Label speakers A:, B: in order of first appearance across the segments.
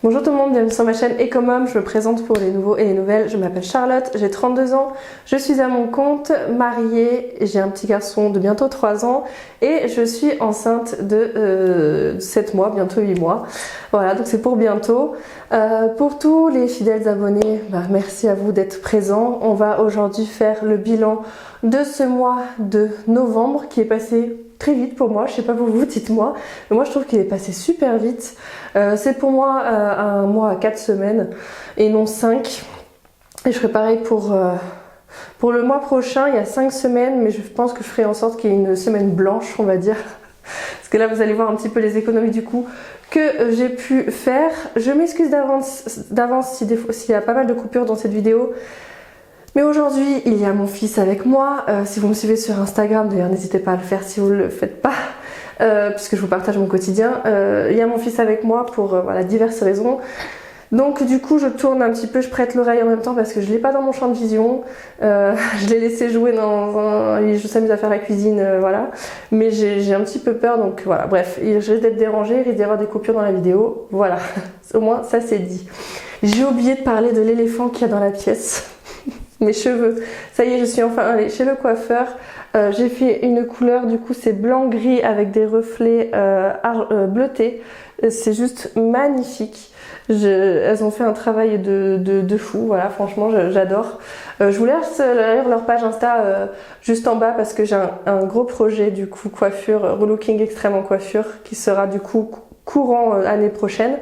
A: Bonjour tout le monde, bienvenue sur ma chaîne Ecomom. Je me présente pour les nouveaux et les nouvelles. Je m'appelle Charlotte, j'ai 32 ans, je suis à mon compte, mariée, j'ai un petit garçon de bientôt 3 ans et je suis enceinte de 7 mois, bientôt 8 mois. Voilà, donc c'est pour bientôt. Pour tous les fidèles abonnés, merci à vous d'être présents. On va aujourd'hui faire le bilan de ce mois de novembre qui est passé très vite pour moi. Je sais pas pour vous, dites-moi. Mais moi je trouve qu'il est passé super vite. C'est pour moi un mois à 4 semaines et non 5. Et je ferai pareil pour le mois prochain. Il y a 5 semaines, mais je pense que je ferai en sorte qu'il y ait une semaine blanche, on va dire. Parce que là vous allez voir un petit peu les économies du coup que j'ai pu faire. Je m'excuse d'avance s'il y a pas mal de coupures dans cette vidéo. Mais aujourd'hui, il y a mon fils avec moi. Si vous me suivez sur Instagram, d'ailleurs, n'hésitez pas à le faire si vous ne le faites pas, puisque je vous partage mon quotidien. Il y a mon fils avec moi pour voilà, diverses raisons. Donc du coup, je tourne un petit peu, je prête l'oreille en même temps parce que je ne l'ai pas dans mon champ de vision. Je l'ai laissé jouer je s'amuse à faire la cuisine, voilà. Mais j'ai un petit peu peur, donc voilà. Bref, il risque d'être dérangé, il risque d'y avoir des coupures dans la vidéo. Voilà, au moins ça c'est dit. J'ai oublié de parler de l'éléphant qu'il y a dans la pièce. Mes cheveux, ça y est, je suis enfin allée chez le coiffeur. J'ai fait une couleur, du coup c'est blanc-gris avec des reflets bleutés. C'est juste magnifique. Elles ont fait un travail de fou, voilà, franchement j'adore. Je vous laisse d'ailleurs leur page Insta juste en bas parce que j'ai un gros projet du coup coiffure, relooking extrême en coiffure qui sera du coup courant année prochaine.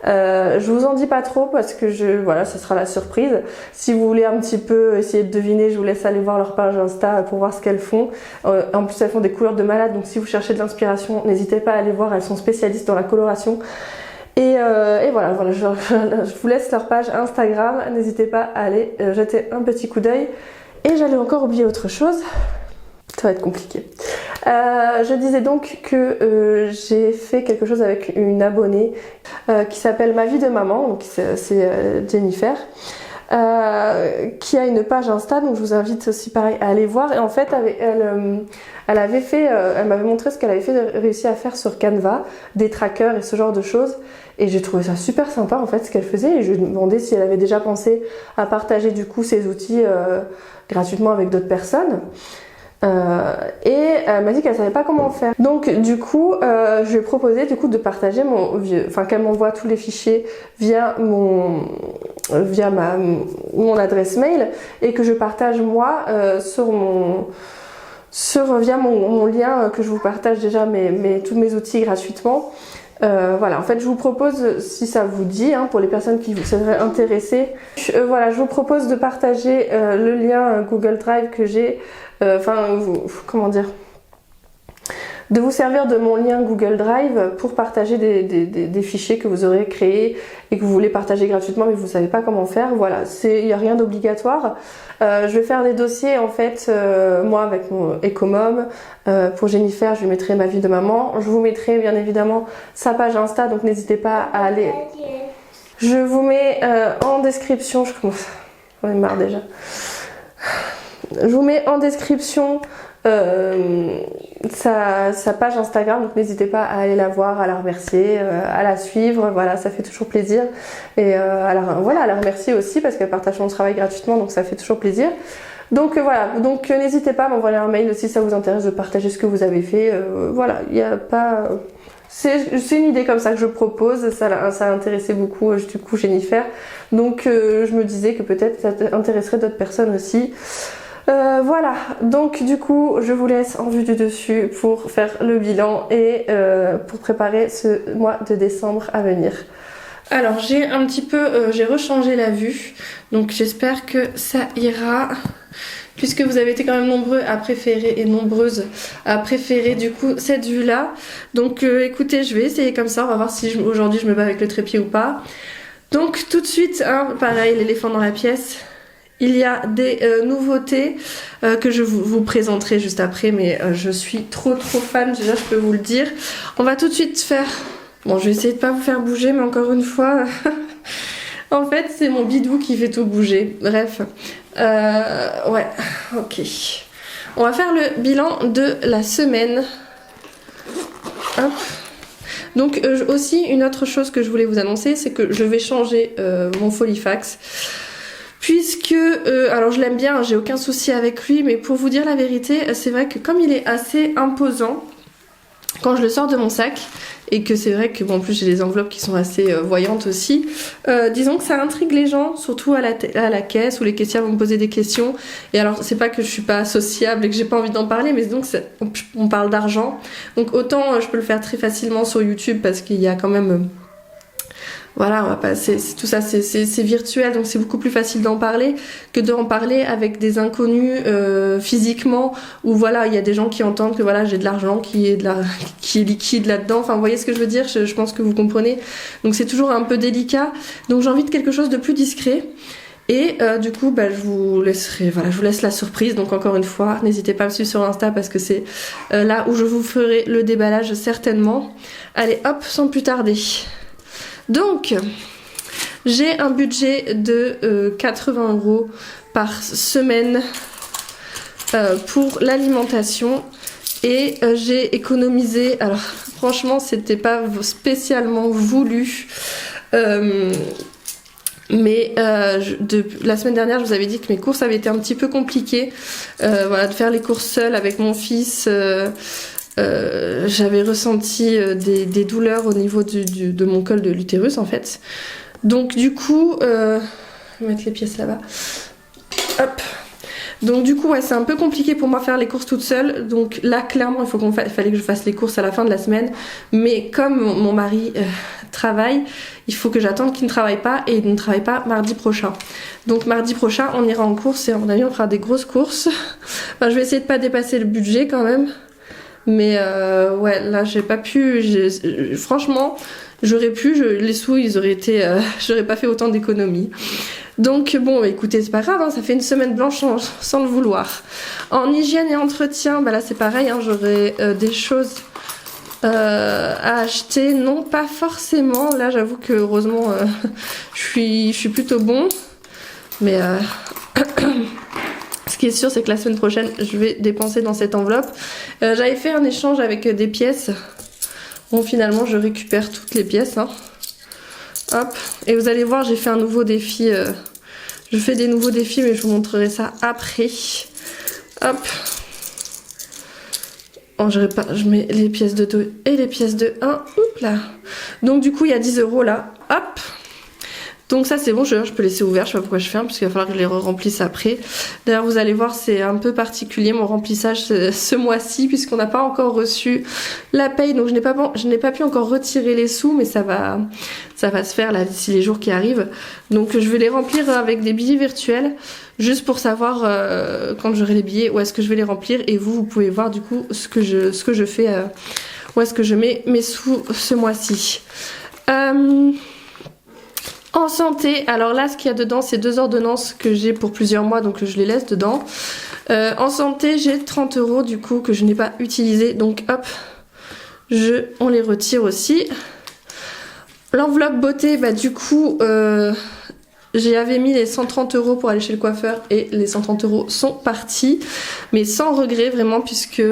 A: Je vous en dis pas trop parce que voilà, ce sera la surprise. Si vous voulez un petit peu essayer de deviner, je vous laisse aller voir leur page Insta pour voir ce qu'elles font. En plus, elles font des couleurs de malade, donc si vous cherchez de l'inspiration, n'hésitez pas à aller voir. Elles sont spécialistes dans la coloration. Et voilà, je vous laisse leur page Instagram. N'hésitez pas à aller jeter un petit coup d'œil. Et j'allais encore oublier autre chose. Ça va être compliqué. Je disais donc que j'ai fait quelque chose avec une abonnée qui s'appelle Ma Vie de Maman, donc c'est Jennifer, qui a une page Insta, donc je vous invite aussi pareil à aller voir. Et en fait, elle m'avait montré ce qu'elle avait réussi à faire sur Canva, des trackers et ce genre de choses. Et j'ai trouvé ça super sympa en fait ce qu'elle faisait. Et je lui ai demandé si elle avait déjà pensé à partager du coup ces outils gratuitement avec d'autres personnes. Et elle m'a dit qu'elle savait pas comment faire. Donc du coup, je lui ai proposé du coup de partager qu'elle m'envoie tous les fichiers via mon adresse mail et que je partage moi via mon lien que je vous partage déjà tous mes outils gratuitement. Voilà, en fait, je vous propose, si ça vous dit, pour les personnes qui seraient intéressées, voilà, je vous propose de partager le lien Google Drive que j'ai, comment dire, de vous servir de mon lien Google Drive pour partager des fichiers que vous aurez créés et que vous voulez partager gratuitement mais vous ne savez pas comment faire. Voilà, il n'y a rien d'obligatoire. Je vais faire des dossiers en fait, moi avec mon Ecomom. Pour Jennifer, je lui mettrai Ma Vie de Maman. Je vous mettrai bien évidemment sa page Insta, donc n'hésitez pas à aller. Je vous mets en description, j'en ai marre déjà. Je vous mets en description sa page Instagram, donc n'hésitez pas à aller la voir, à la remercier, à la suivre, voilà, ça fait toujours plaisir. Et à la remercier aussi parce qu'elle partage son travail gratuitement, donc ça fait toujours plaisir. Donc voilà, donc n'hésitez pas à m'envoyer un mail si ça vous intéresse de partager ce que vous avez fait. Voilà, il n'y a pas... C'est une idée comme ça que je propose, ça a intéressé beaucoup du coup Jennifer. Donc je me disais que peut-être ça intéresserait d'autres personnes aussi. Voilà, donc du coup je vous laisse en vue du dessus pour faire le bilan et pour préparer ce mois de décembre à venir. Alors j'ai un petit peu, j'ai rechangé la vue, donc j'espère que ça ira, puisque vous avez été quand même nombreux à préférer et nombreuses à préférer du coup cette vue là. Donc écoutez, je vais essayer comme ça, on va voir si aujourd'hui je me bats avec le trépied ou pas. Donc tout de suite, pareil, l'éléphant dans la pièce. Il y a des nouveautés que je vous présenterai juste après, mais je suis trop fan, déjà je peux vous le dire. On va tout de suite faire... Bon, je vais essayer de pas vous faire bouger, mais encore une fois... En fait, c'est mon bidou qui fait tout bouger. Bref. Ouais, ok. On va faire le bilan de la semaine. Hop. Donc aussi une autre chose que je voulais vous annoncer, c'est que je vais changer mon Folifax. Puisque, alors je l'aime bien, j'ai aucun souci avec lui, mais pour vous dire la vérité, c'est vrai que comme il est assez imposant, quand je le sors de mon sac, et que c'est vrai que bon, en plus j'ai des enveloppes qui sont assez voyantes aussi, disons que ça intrigue les gens, surtout à la caisse où les caissières vont me poser des questions. Et alors c'est pas que je suis pas sociable et que j'ai pas envie d'en parler, mais donc on parle d'argent, donc autant je peux le faire très facilement sur YouTube parce qu'il y a quand même voilà, on va pas, tout ça c'est virtuel, donc c'est beaucoup plus facile d'en parler que d'en parler avec des inconnus physiquement, où voilà, il y a des gens qui entendent que voilà, j'ai de l'argent qui est liquide là-dedans. Enfin, vous voyez ce que je veux dire, je pense que vous comprenez. Donc c'est toujours un peu délicat. Donc j'ai envie de quelque chose de plus discret. Et du coup, bah, je vous laisse la surprise. Donc encore une fois, n'hésitez pas à me suivre sur Insta parce que c'est là où je vous ferai le déballage certainement. Allez, hop, sans plus tarder. Donc, j'ai un budget de 80 € par semaine pour l'alimentation et j'ai économisé, alors franchement c'était pas spécialement voulu, mais la semaine dernière je vous avais dit que mes courses avaient été un petit peu compliquées, voilà, de faire les courses seule avec mon fils. J'avais ressenti des douleurs au niveau de mon col de l'utérus en fait. Donc du coup, je vais mettre les pièces là-bas. Hop. Donc du coup, ouais, c'est un peu compliqué pour moi faire les courses toute seule. Donc là, clairement, il fallait que je fasse les courses à la fin de la semaine. Mais comme mon mari travaille, il faut que j'attende qu'il ne travaille pas et il ne travaille pas mardi prochain. Donc mardi prochain, on ira en course et à mon avis, on fera des grosses courses. Enfin, je vais essayer de pas dépasser le budget quand même. Mais ouais, là j'ai pas pu, franchement j'aurais pu, les sous ils auraient été, j'aurais pas fait autant d'économies. Donc bon, écoutez, c'est pas grave, hein, ça fait une semaine blanche sans le vouloir. En hygiène et entretien, bah là c'est pareil, hein, j'aurais des choses à acheter, non pas forcément, là j'avoue que heureusement je suis plutôt bon, mais ce qui est sûr, c'est que la semaine prochaine, je vais dépenser dans cette enveloppe. J'avais fait un échange avec des pièces. Bon, finalement, je récupère toutes les pièces. Hein. Hop. Et vous allez voir, j'ai fait un nouveau défi. Je fais des nouveaux défis, mais je vous montrerai ça après. Hop. Oh, je mets les pièces de 2 et les pièces de 1. Oups là. Donc, du coup, il y a 10 € là. Hop. Donc ça c'est bon, je peux laisser ouvert, je sais pas pourquoi je fais, parce qu'il va falloir que je les remplisse après. D'ailleurs vous allez voir, c'est un peu particulier mon remplissage ce mois-ci, puisqu'on n'a pas encore reçu la paye, donc je n'ai pas pu encore retirer les sous, mais ça va se faire là d'ici les jours qui arrivent. Donc je vais les remplir avec des billets virtuels, juste pour savoir quand j'aurai les billets où est-ce que je vais les remplir, et vous pouvez voir du coup ce que je fais, où est-ce que je mets mes sous ce mois-ci. En santé, alors là ce qu'il y a dedans c'est 2 ordonnances que j'ai pour plusieurs mois, donc je les laisse dedans. En santé j'ai 30 € du coup que je n'ai pas utilisé, donc hop, on les retire aussi. L'enveloppe beauté, bah du coup j'avais mis les 130 € pour aller chez le coiffeur et les 130 € sont partis, mais sans regret vraiment, puisque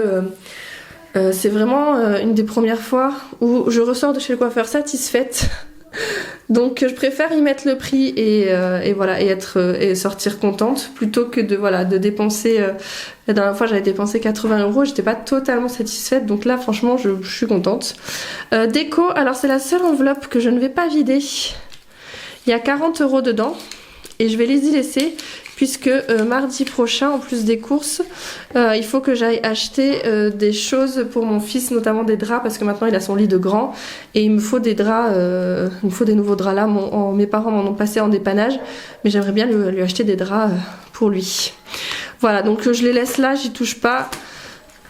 A: c'est vraiment une des premières fois où je ressors de chez le coiffeur satisfaite. Donc je préfère y mettre le prix et voilà, et sortir contente, plutôt que de dépenser. La dernière fois j'avais dépensé 80 €, j'étais pas totalement satisfaite, donc là franchement je suis contente. Déco, alors c'est la seule enveloppe que je ne vais pas vider. Il y a 40 € dedans et je vais les y laisser, puisque mardi prochain, en plus des courses, il faut que j'aille acheter des choses pour mon fils, notamment des draps, parce que maintenant il a son lit de grand et il me faut des draps, il me faut des nouveaux draps là. Mes parents m'en ont passé en dépannage, mais j'aimerais bien lui acheter des draps pour lui. Voilà, donc je les laisse là, j'y touche pas.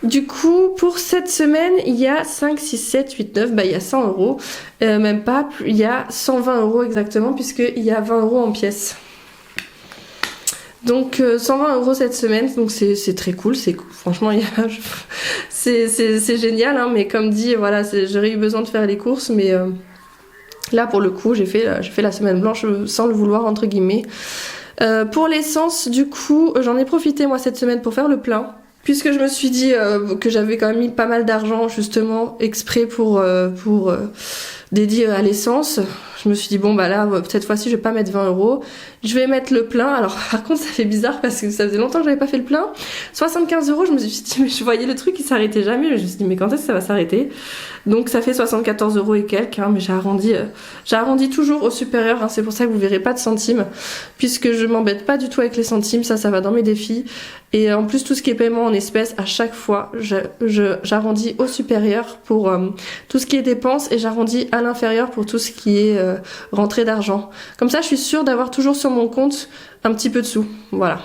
A: Du coup, pour cette semaine, il y a 5, 6, 7, 8, 9, bah il y a 100 €, même pas, il y a 120 € exactement, puisqu'il y a 20 € en pièces. Donc 120 € cette semaine, donc c'est très cool, franchement c'est génial, hein, mais comme dit, voilà, j'aurais eu besoin de faire les courses, mais là pour le coup j'ai fait la semaine blanche sans le vouloir entre guillemets. Pour l'essence, du coup j'en ai profité moi cette semaine pour faire le plein. puisque je me suis dit que j'avais quand même mis pas mal d'argent justement exprès pour dédié à l'essence. Je me suis dit bon bah là cette fois-ci je vais pas mettre 20 €, je vais mettre le plein. Alors par contre ça fait bizarre parce que ça faisait longtemps que j'avais pas fait le plein. 75 €, je me suis dit mais je voyais le truc qui s'arrêtait jamais, je me suis dit mais quand est-ce que ça va s'arrêter? Donc ça fait 74 € et quelques, hein, mais j'ai arrondi toujours au supérieur, hein, c'est pour ça que vous verrez pas de centimes, puisque je m'embête pas du tout avec les centimes, ça va dans mes défis. Et en plus tout ce qui est paiement en espèces, à chaque fois j'arrondis au supérieur pour tout ce qui est dépenses et j'arrondis à l'inférieur pour tout ce qui est rentrée d'argent. Comme ça je suis sûre d'avoir toujours sur mon compte un petit peu de sous, voilà.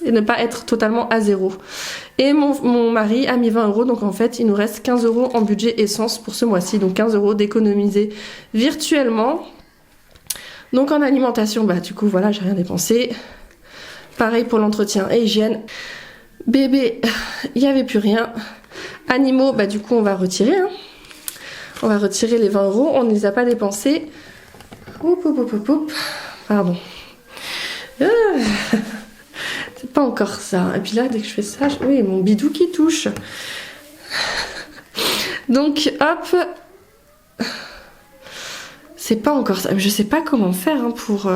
A: Et ne pas être totalement à zéro. Et mon mari a mis 20 €, donc en fait il nous reste 15 € en budget essence pour ce mois-ci, donc 15 € d'économiser virtuellement. Donc en alimentation, bah du coup voilà, j'ai rien dépensé. Pareil pour l'entretien et hygiène. Bébé, il n'y avait plus rien. Animaux, bah du coup on va retirer. Hein. On va retirer les 20 €, on ne les a pas dépensés. Pardon. C'est pas encore ça. Et puis là, dès que je fais ça, oui, mon bidou qui touche. Donc, hop. C'est pas encore ça. Mais je sais pas comment faire hein, pour...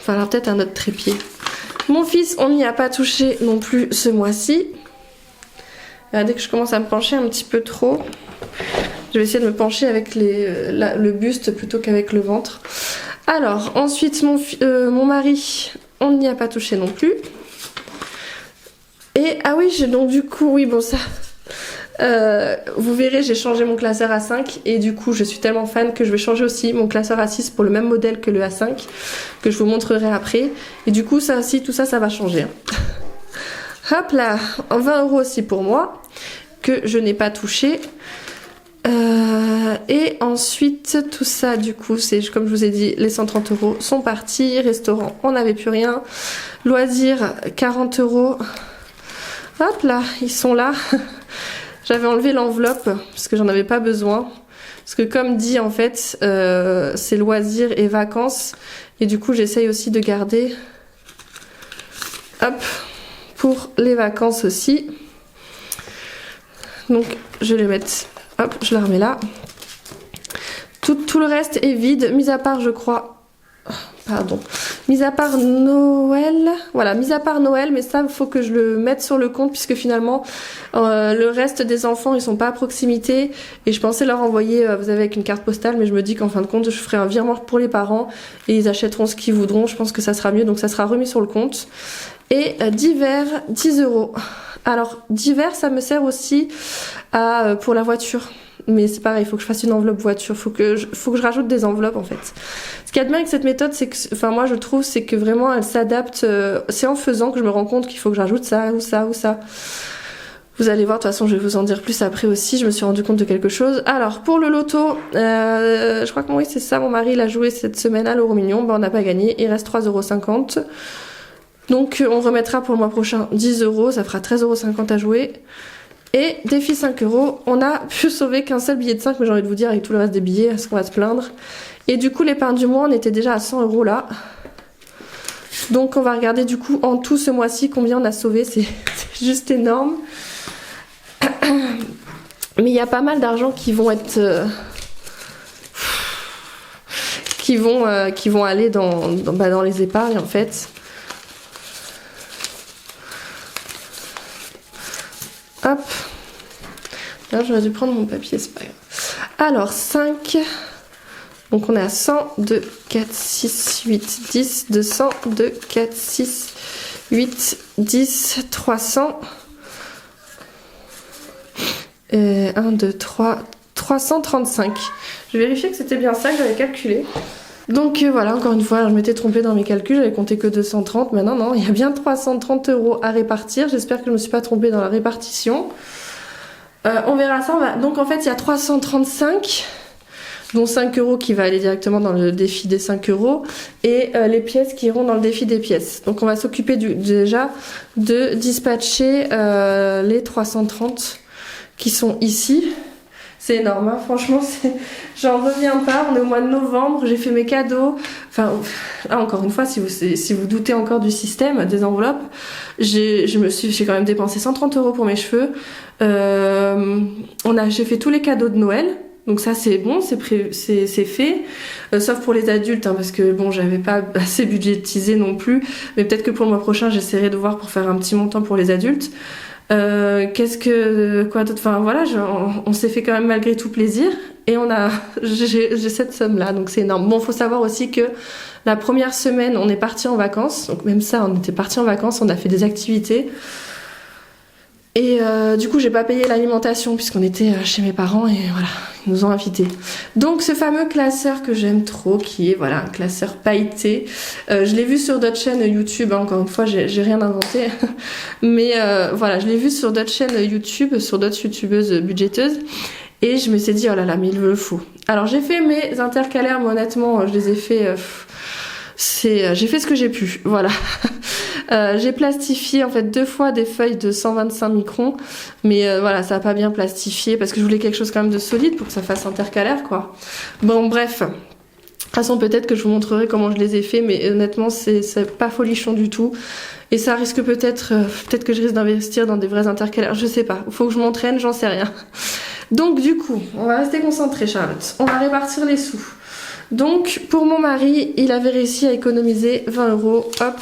A: Enfin, peut-être un autre trépied. Mon fils, on n'y a pas touché non plus ce mois-ci. Dès que je commence à me pencher un petit peu trop, je vais essayer de me pencher avec le buste plutôt qu'avec le ventre. Alors, ensuite, mon mari, on n'y a pas touché non plus. Et, ah oui, donc du coup, oui, bon ça... vous verrez, j'ai changé mon classeur A5 et du coup je suis tellement fan que je vais changer aussi mon classeur A6 pour le même modèle que le A5 que je vous montrerai après. Et du coup ça aussi, tout ça, ça va changer. Hop là, 20 € aussi pour moi que je n'ai pas touché. Et ensuite tout ça du coup c'est comme je vous ai dit, les 130 € sont partis. Restaurant, on n'avait plus rien. Loisirs, 40 €. Hop là, ils sont là. J'avais enlevé l'enveloppe parce que j'en avais pas besoin. Parce que comme dit en fait, c'est loisirs et vacances. Et du coup j'essaye aussi de garder, hop, pour les vacances aussi. Donc je vais les mettre, hop, je la remets là. Tout le reste est vide, mis à part je crois... Pardon, mis à part Noël, voilà, mis à part Noël, mais ça il faut que je le mette sur le compte puisque finalement le reste des enfants ils sont pas à proximité et je pensais leur envoyer, vous savez, avec une carte postale, mais je me dis qu'en fin de compte je ferai un virement pour les parents et ils achèteront ce qu'ils voudront, je pense que ça sera mieux, donc ça sera remis sur le compte. Et divers, 10 €. Alors divers ça me sert aussi pour la voiture. Mais c'est pareil, il faut que je fasse une enveloppe voiture, faut que je rajoute des enveloppes en fait. Ce qu'il y a de bien avec cette méthode, c'est que, enfin moi je trouve, c'est que vraiment elle s'adapte, c'est en faisant que je me rends compte qu'il faut que j'ajoute ça ou ça ou ça. Vous allez voir, de toute façon je vais vous en dire plus après aussi, je me suis rendu compte de quelque chose. Alors pour le loto, je crois que oui c'est ça, mon mari l'a joué cette semaine à l'euro million, ben on n'a pas gagné, il reste 3,50 €. Donc on remettra pour le mois prochain 10 €, ça fera 13,50 € à jouer. Et défi 5 €, on a pu sauver qu'un seul billet de 5, mais j'ai envie de vous dire avec tout le reste des billets, est-ce qu'on va se plaindre? Et du coup l'épargne du mois, on était déjà à 100 € là. Donc on va regarder du coup en tout ce mois-ci combien on a sauvé, c'est juste énorme. Mais il y a pas mal d'argent qui vont être... qui vont aller dans les épargnes en fait. Hop. Là, j'aurais dû prendre mon papier, c'est pas grave. Alors, 5. Donc, on est à 100, 2, 4, 6, 8, 10, 200, 2, 4, 6, 8, 10, 300. 1, 2, 3, 335. Je vais vérifier que c'était bien ça que j'avais calculé. Donc voilà, encore une fois, je m'étais trompée dans mes calculs, j'avais compté que 230, mais non, il y a bien 330 € à répartir. J'espère que je ne me suis pas trompée dans la répartition. On verra ça. Donc en fait, il y a 335, dont 5 € qui va aller directement dans le défi des 5 € et les pièces qui iront dans le défi des pièces. Donc on va s'occuper déjà de dispatcher les 330 qui sont ici. C'est énorme, hein. Franchement, j'en reviens pas. On est au mois de novembre, j'ai fait mes cadeaux. Enfin, là, encore une fois, si vous doutez encore du système, des enveloppes, j'ai quand même dépensé 130 € pour mes cheveux. J'ai fait tous les cadeaux de Noël. Donc ça c'est bon, c'est fait, sauf pour les adultes, hein, parce que bon, j'avais pas assez budgétisé non plus, mais peut-être que pour le mois prochain j'essaierai de voir pour faire un petit montant pour les adultes. Quoi d'autre, enfin voilà, on s'est fait quand même malgré tout plaisir, et j'ai cette somme là, donc c'est énorme. Bon, faut savoir aussi que la première semaine on est parti en vacances, donc même ça, on était parti en vacances, on a fait des activités. Et du coup j'ai pas payé l'alimentation puisqu'on était chez mes parents, et voilà, ils nous ont invités. Donc ce fameux classeur que j'aime trop, qui est voilà un classeur pailleté, je l'ai vu sur d'autres chaînes YouTube, hein, encore une fois j'ai rien inventé, mais voilà, je l'ai vu sur d'autres chaînes YouTube, sur d'autres youtubeuses budgéteuses, et je me suis dit oh là là, mais il me le faut. Alors j'ai fait mes intercalaires, mais honnêtement je les ai fait j'ai fait ce que j'ai pu, voilà. J'ai plastifié en fait 2 fois des feuilles de 125 microns, mais voilà, ça a pas bien plastifié parce que je voulais quelque chose quand même de solide pour que ça fasse intercalaire, quoi. Bon, bref. De toute façon, peut-être que je vous montrerai comment je les ai fait, mais honnêtement, c'est pas folichon du tout. Et ça risque peut-être que je risque d'investir dans des vrais intercalaires, je sais pas. Faut que je m'entraîne, j'en sais rien. Donc du coup, on va rester concentré, Charlotte. On va répartir les sous. Donc pour mon mari, il avait réussi à économiser 20 €. Hop,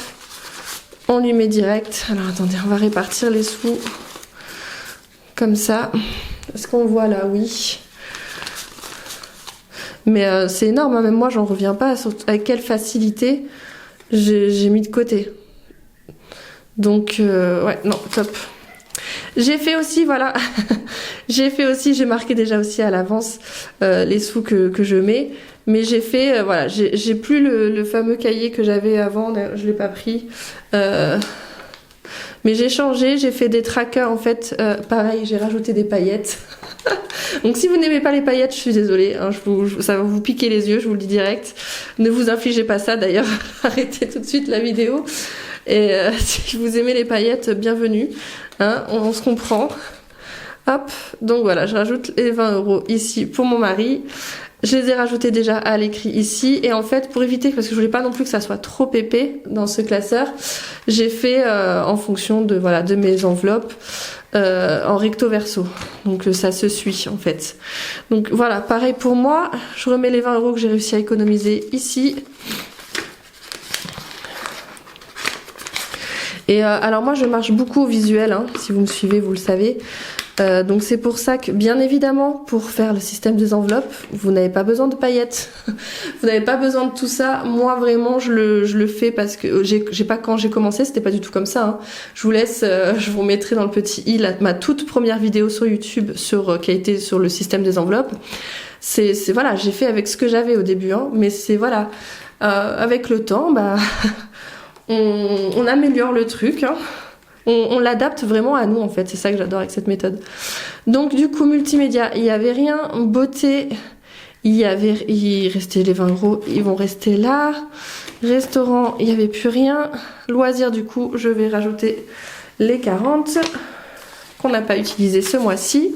A: on lui met direct. Alors attendez, on va répartir les sous comme ça. Est-ce qu'on voit là? Oui. Mais c'est énorme, hein. Même moi j'en reviens pas avec quelle facilité j'ai mis de côté. Donc ouais, non, top. J'ai fait aussi, voilà, j'ai marqué déjà aussi à l'avance les sous que je mets, mais j'ai fait, voilà, j'ai plus le fameux cahier que j'avais avant, je l'ai pas pris, mais j'ai changé, j'ai fait des trackers en fait, pareil, j'ai rajouté des paillettes. Donc si vous n'aimez pas les paillettes, je suis désolée, hein, ça va vous piquer les yeux, je vous le dis direct. Ne vous infligez pas ça, d'ailleurs, arrêtez tout de suite la vidéo. Et si vous aimez les paillettes, bienvenue, hein, on se comprend. Hop, donc voilà, je rajoute les 20 € ici pour mon mari. Je les ai rajoutés déjà à l'écrit ici, et en fait pour éviter, parce que je voulais pas non plus que ça soit trop épais dans ce classeur, j'ai fait en fonction de voilà de mes enveloppes en recto verso, donc ça se suit en fait. Donc voilà, pareil pour moi, je remets les 20 € que j'ai réussi à économiser ici. Et alors moi je marche beaucoup au visuel, hein, si vous me suivez vous le savez. Donc c'est pour ça que bien évidemment pour faire le système des enveloppes vous n'avez pas besoin de paillettes. Vous n'avez pas besoin de tout ça. Moi vraiment je le fais parce que quand j'ai commencé c'était pas du tout comme ça, hein. Je vous laisse, je vous mettrai dans le petit i ma toute première vidéo sur YouTube qui a été sur le système des enveloppes. C'est voilà, j'ai fait avec ce que j'avais au début, hein, mais c'est voilà, avec le temps bah on améliore le truc, hein. On l'adapte vraiment à nous en fait, c'est ça que j'adore avec cette méthode. Donc du coup multimédia, il n'y avait rien. Beauté, il restait les 20 €, ils vont rester là. Restaurant, il n'y avait plus rien. Loisirs, du coup je vais rajouter les 40 qu'on n'a pas utilisé ce mois-ci.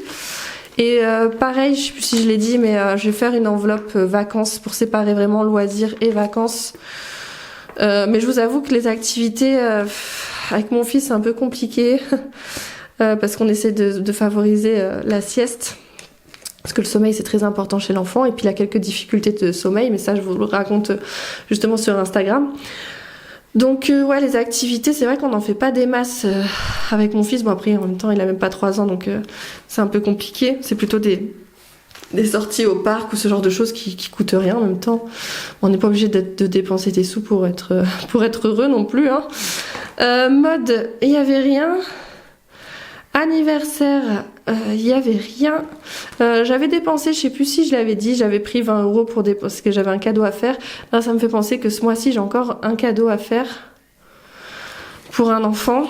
A: Et pareil, je sais plus si je l'ai dit, mais je vais faire une enveloppe vacances pour séparer vraiment loisirs et vacances. Mais je vous avoue que les activités avec mon fils c'est un peu compliqué parce qu'on essaie de favoriser la sieste, parce que le sommeil c'est très important chez l'enfant, et puis il a quelques difficultés de sommeil, mais ça je vous le raconte justement sur Instagram. Donc ouais, les activités, c'est vrai qu'on n'en fait pas des masses avec mon fils. Bon après en même temps il a même pas 3 ans, donc c'est un peu compliqué, c'est plutôt des sorties au parc ou ce genre de choses qui coûtent rien en même temps. On n'est pas obligé de dépenser des sous pour être heureux non plus, hein. Mode, il n'y avait rien. Anniversaire, il n'y avait rien. J'avais dépensé, je sais plus si je l'avais dit, j'avais pris 20 € parce que j'avais un cadeau à faire. Là ça me fait penser que ce mois-ci j'ai encore un cadeau à faire pour un enfant.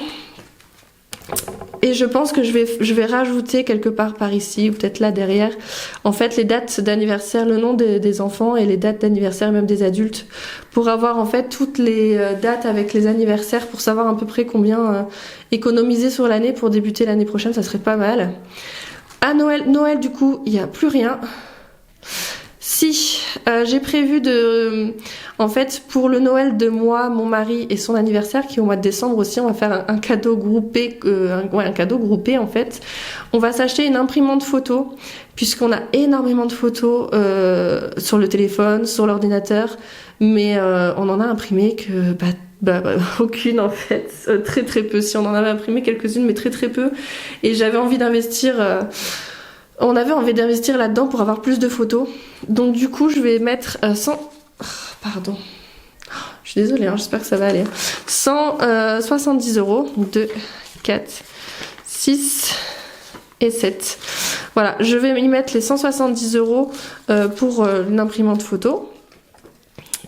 A: Et je pense que je vais rajouter quelque part par ici, ou peut-être là derrière, en fait les dates d'anniversaire, le nom des enfants et les dates d'anniversaire même des adultes, pour avoir en fait toutes les dates avec les anniversaires, pour savoir à peu près combien économiser sur l'année pour débuter l'année prochaine, ça serait pas mal. À Noël du coup, il n'y a plus rien. Si, j'ai prévu en fait, pour le Noël de moi, mon mari et son anniversaire, qui est au mois de décembre aussi, on va faire un cadeau groupé, un cadeau groupé en fait. On va s'acheter une imprimante photo, puisqu'on a énormément de photos sur le téléphone, sur l'ordinateur, mais on en a imprimé que aucune en fait, très très peu. Si on en avait imprimé quelques-unes, mais très très peu. Et j'avais envie d'investir. On avait envie d'investir là-dedans pour avoir plus de photos. Donc du coup, je vais mettre 100... Pardon. Je suis désolée, hein, j'espère que ça va aller. 170 €. 2, 4, 6 et 7. Voilà, je vais y mettre les 170 € pour une imprimante photo,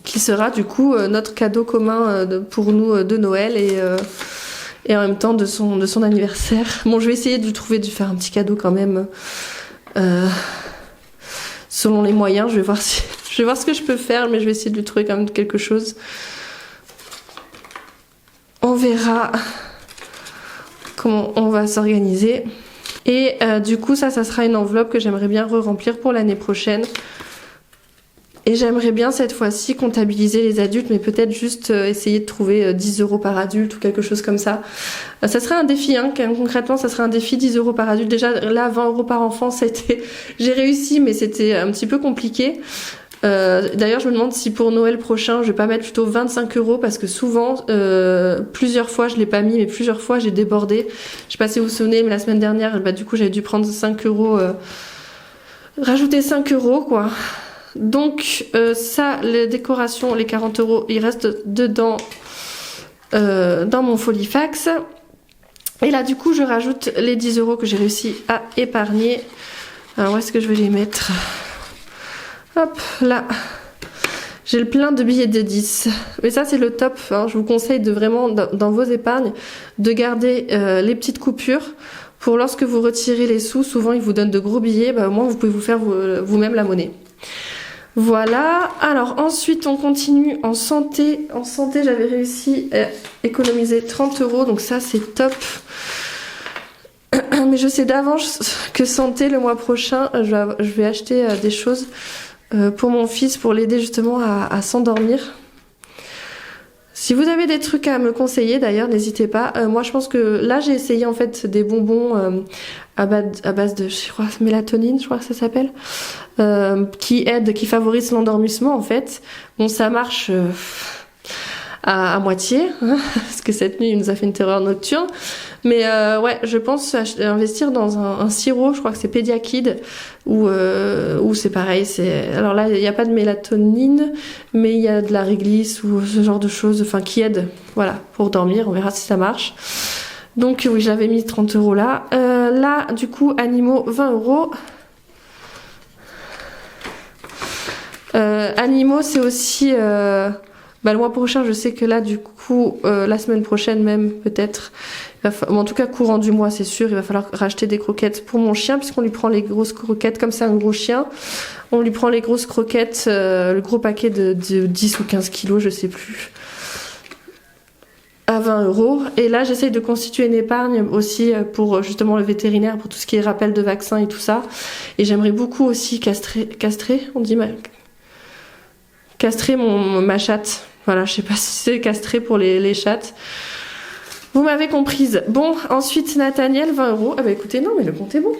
A: qui sera du coup notre cadeau commun pour nous de Noël et en même temps de son anniversaire. Bon, je vais essayer de faire un petit cadeau quand même. Selon les moyens, je vais voir ce que je peux faire, mais je vais essayer de lui trouver quand même quelque chose. On verra comment on va s'organiser. Et du coup, ça sera une enveloppe que j'aimerais bien re-remplir pour l'année prochaine. Et j'aimerais bien cette fois-ci comptabiliser les adultes, mais peut-être juste essayer de trouver 10 € par adulte ou quelque chose comme ça. Ça serait un défi, hein, concrètement, ça serait un défi 10 € par adulte. Déjà là, 20 € par enfant, j'ai réussi, mais c'était un petit peu compliqué. D'ailleurs, je me demande si pour Noël prochain, je vais pas mettre plutôt 25 € parce que souvent, plusieurs fois, je l'ai pas mis, mais plusieurs fois, j'ai débordé. Je sais pas si vous vous souvenez, mais la semaine dernière, du coup, j'avais dû prendre 5 €, rajouter 5 € quoi. Donc ça, les décorations, les 40 €, ils restent dedans dans mon Folifax. Et là du coup je rajoute les 10 € que j'ai réussi à épargner. Alors où est-ce que je vais les mettre? Hop, là. J'ai le plein de billets de 10. Mais ça c'est le top, hein. Je vous conseille de vraiment, dans vos épargnes, de garder les petites coupures. Pour lorsque vous retirez les sous, souvent ils vous donnent de gros billets, au moins vous pouvez vous faire vous-même la monnaie. Voilà, alors ensuite on continue en santé. En santé, j'avais réussi à économiser 30 €, donc ça c'est top. Mais je sais d'avance que santé, le mois prochain, je vais acheter des choses pour mon fils, pour l'aider justement à s'endormir. Si vous avez des trucs à me conseiller d'ailleurs, n'hésitez pas. Moi je pense que là j'ai essayé en fait des bonbons à base de, je crois, mélatonine, je crois que ça s'appelle, qui favorisent l'endormissement en fait. Bon, ça marche à moitié, hein, parce que cette nuit il nous a fait une terreur nocturne. Mais ouais, je pense investir dans un sirop, je crois que c'est Pediakid, où c'est pareil. Alors là, il n'y a pas de mélatonine, mais il y a de la réglisse ou ce genre de choses, enfin qui aide, voilà, pour dormir. On verra si ça marche. Donc oui, j'avais mis 30 € là. Là, du coup, animaux, 20 €. Animaux, c'est aussi... le mois prochain, je sais que là, du coup, la semaine prochaine même, peut-être, en tout cas courant du mois, c'est sûr, il va falloir racheter des croquettes pour mon chien, puisqu'on lui prend les grosses croquettes, comme c'est un gros chien, on lui prend les grosses croquettes, le gros paquet de 10 ou 15 kilos, je sais plus, à 20 €. Et là, j'essaye de constituer une épargne aussi pour justement le vétérinaire, pour tout ce qui est rappel de vaccins et tout ça. Et j'aimerais beaucoup aussi castrer, on dit castrer ma chatte. Voilà, je sais pas si c'est castrer pour les chattes. Vous m'avez comprise. Bon, ensuite, Nathaniel, 20 €. Ah bah écoutez, non, mais le compte est bon.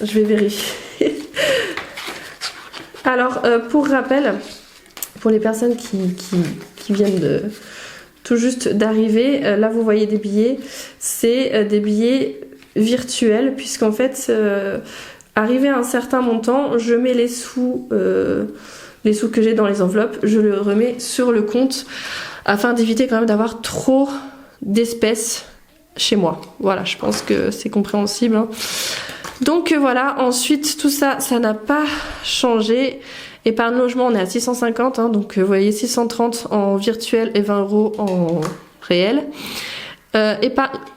A: Je vais vérifier. Alors, pour rappel, pour les personnes qui viennent tout juste d'arriver, là vous voyez des billets. C'est des billets virtuels, puisqu'en fait, arrivé à un certain montant, je mets les sous que j'ai dans les enveloppes, je le remets sur le compte afin d'éviter quand même d'avoir trop d'espèces chez moi. Voilà, je pense que c'est compréhensible, hein. Donc voilà, ensuite tout ça, ça n'a pas changé. Épargne logement, on est à 650, hein, donc vous voyez 630 en virtuel et 20 € en réel.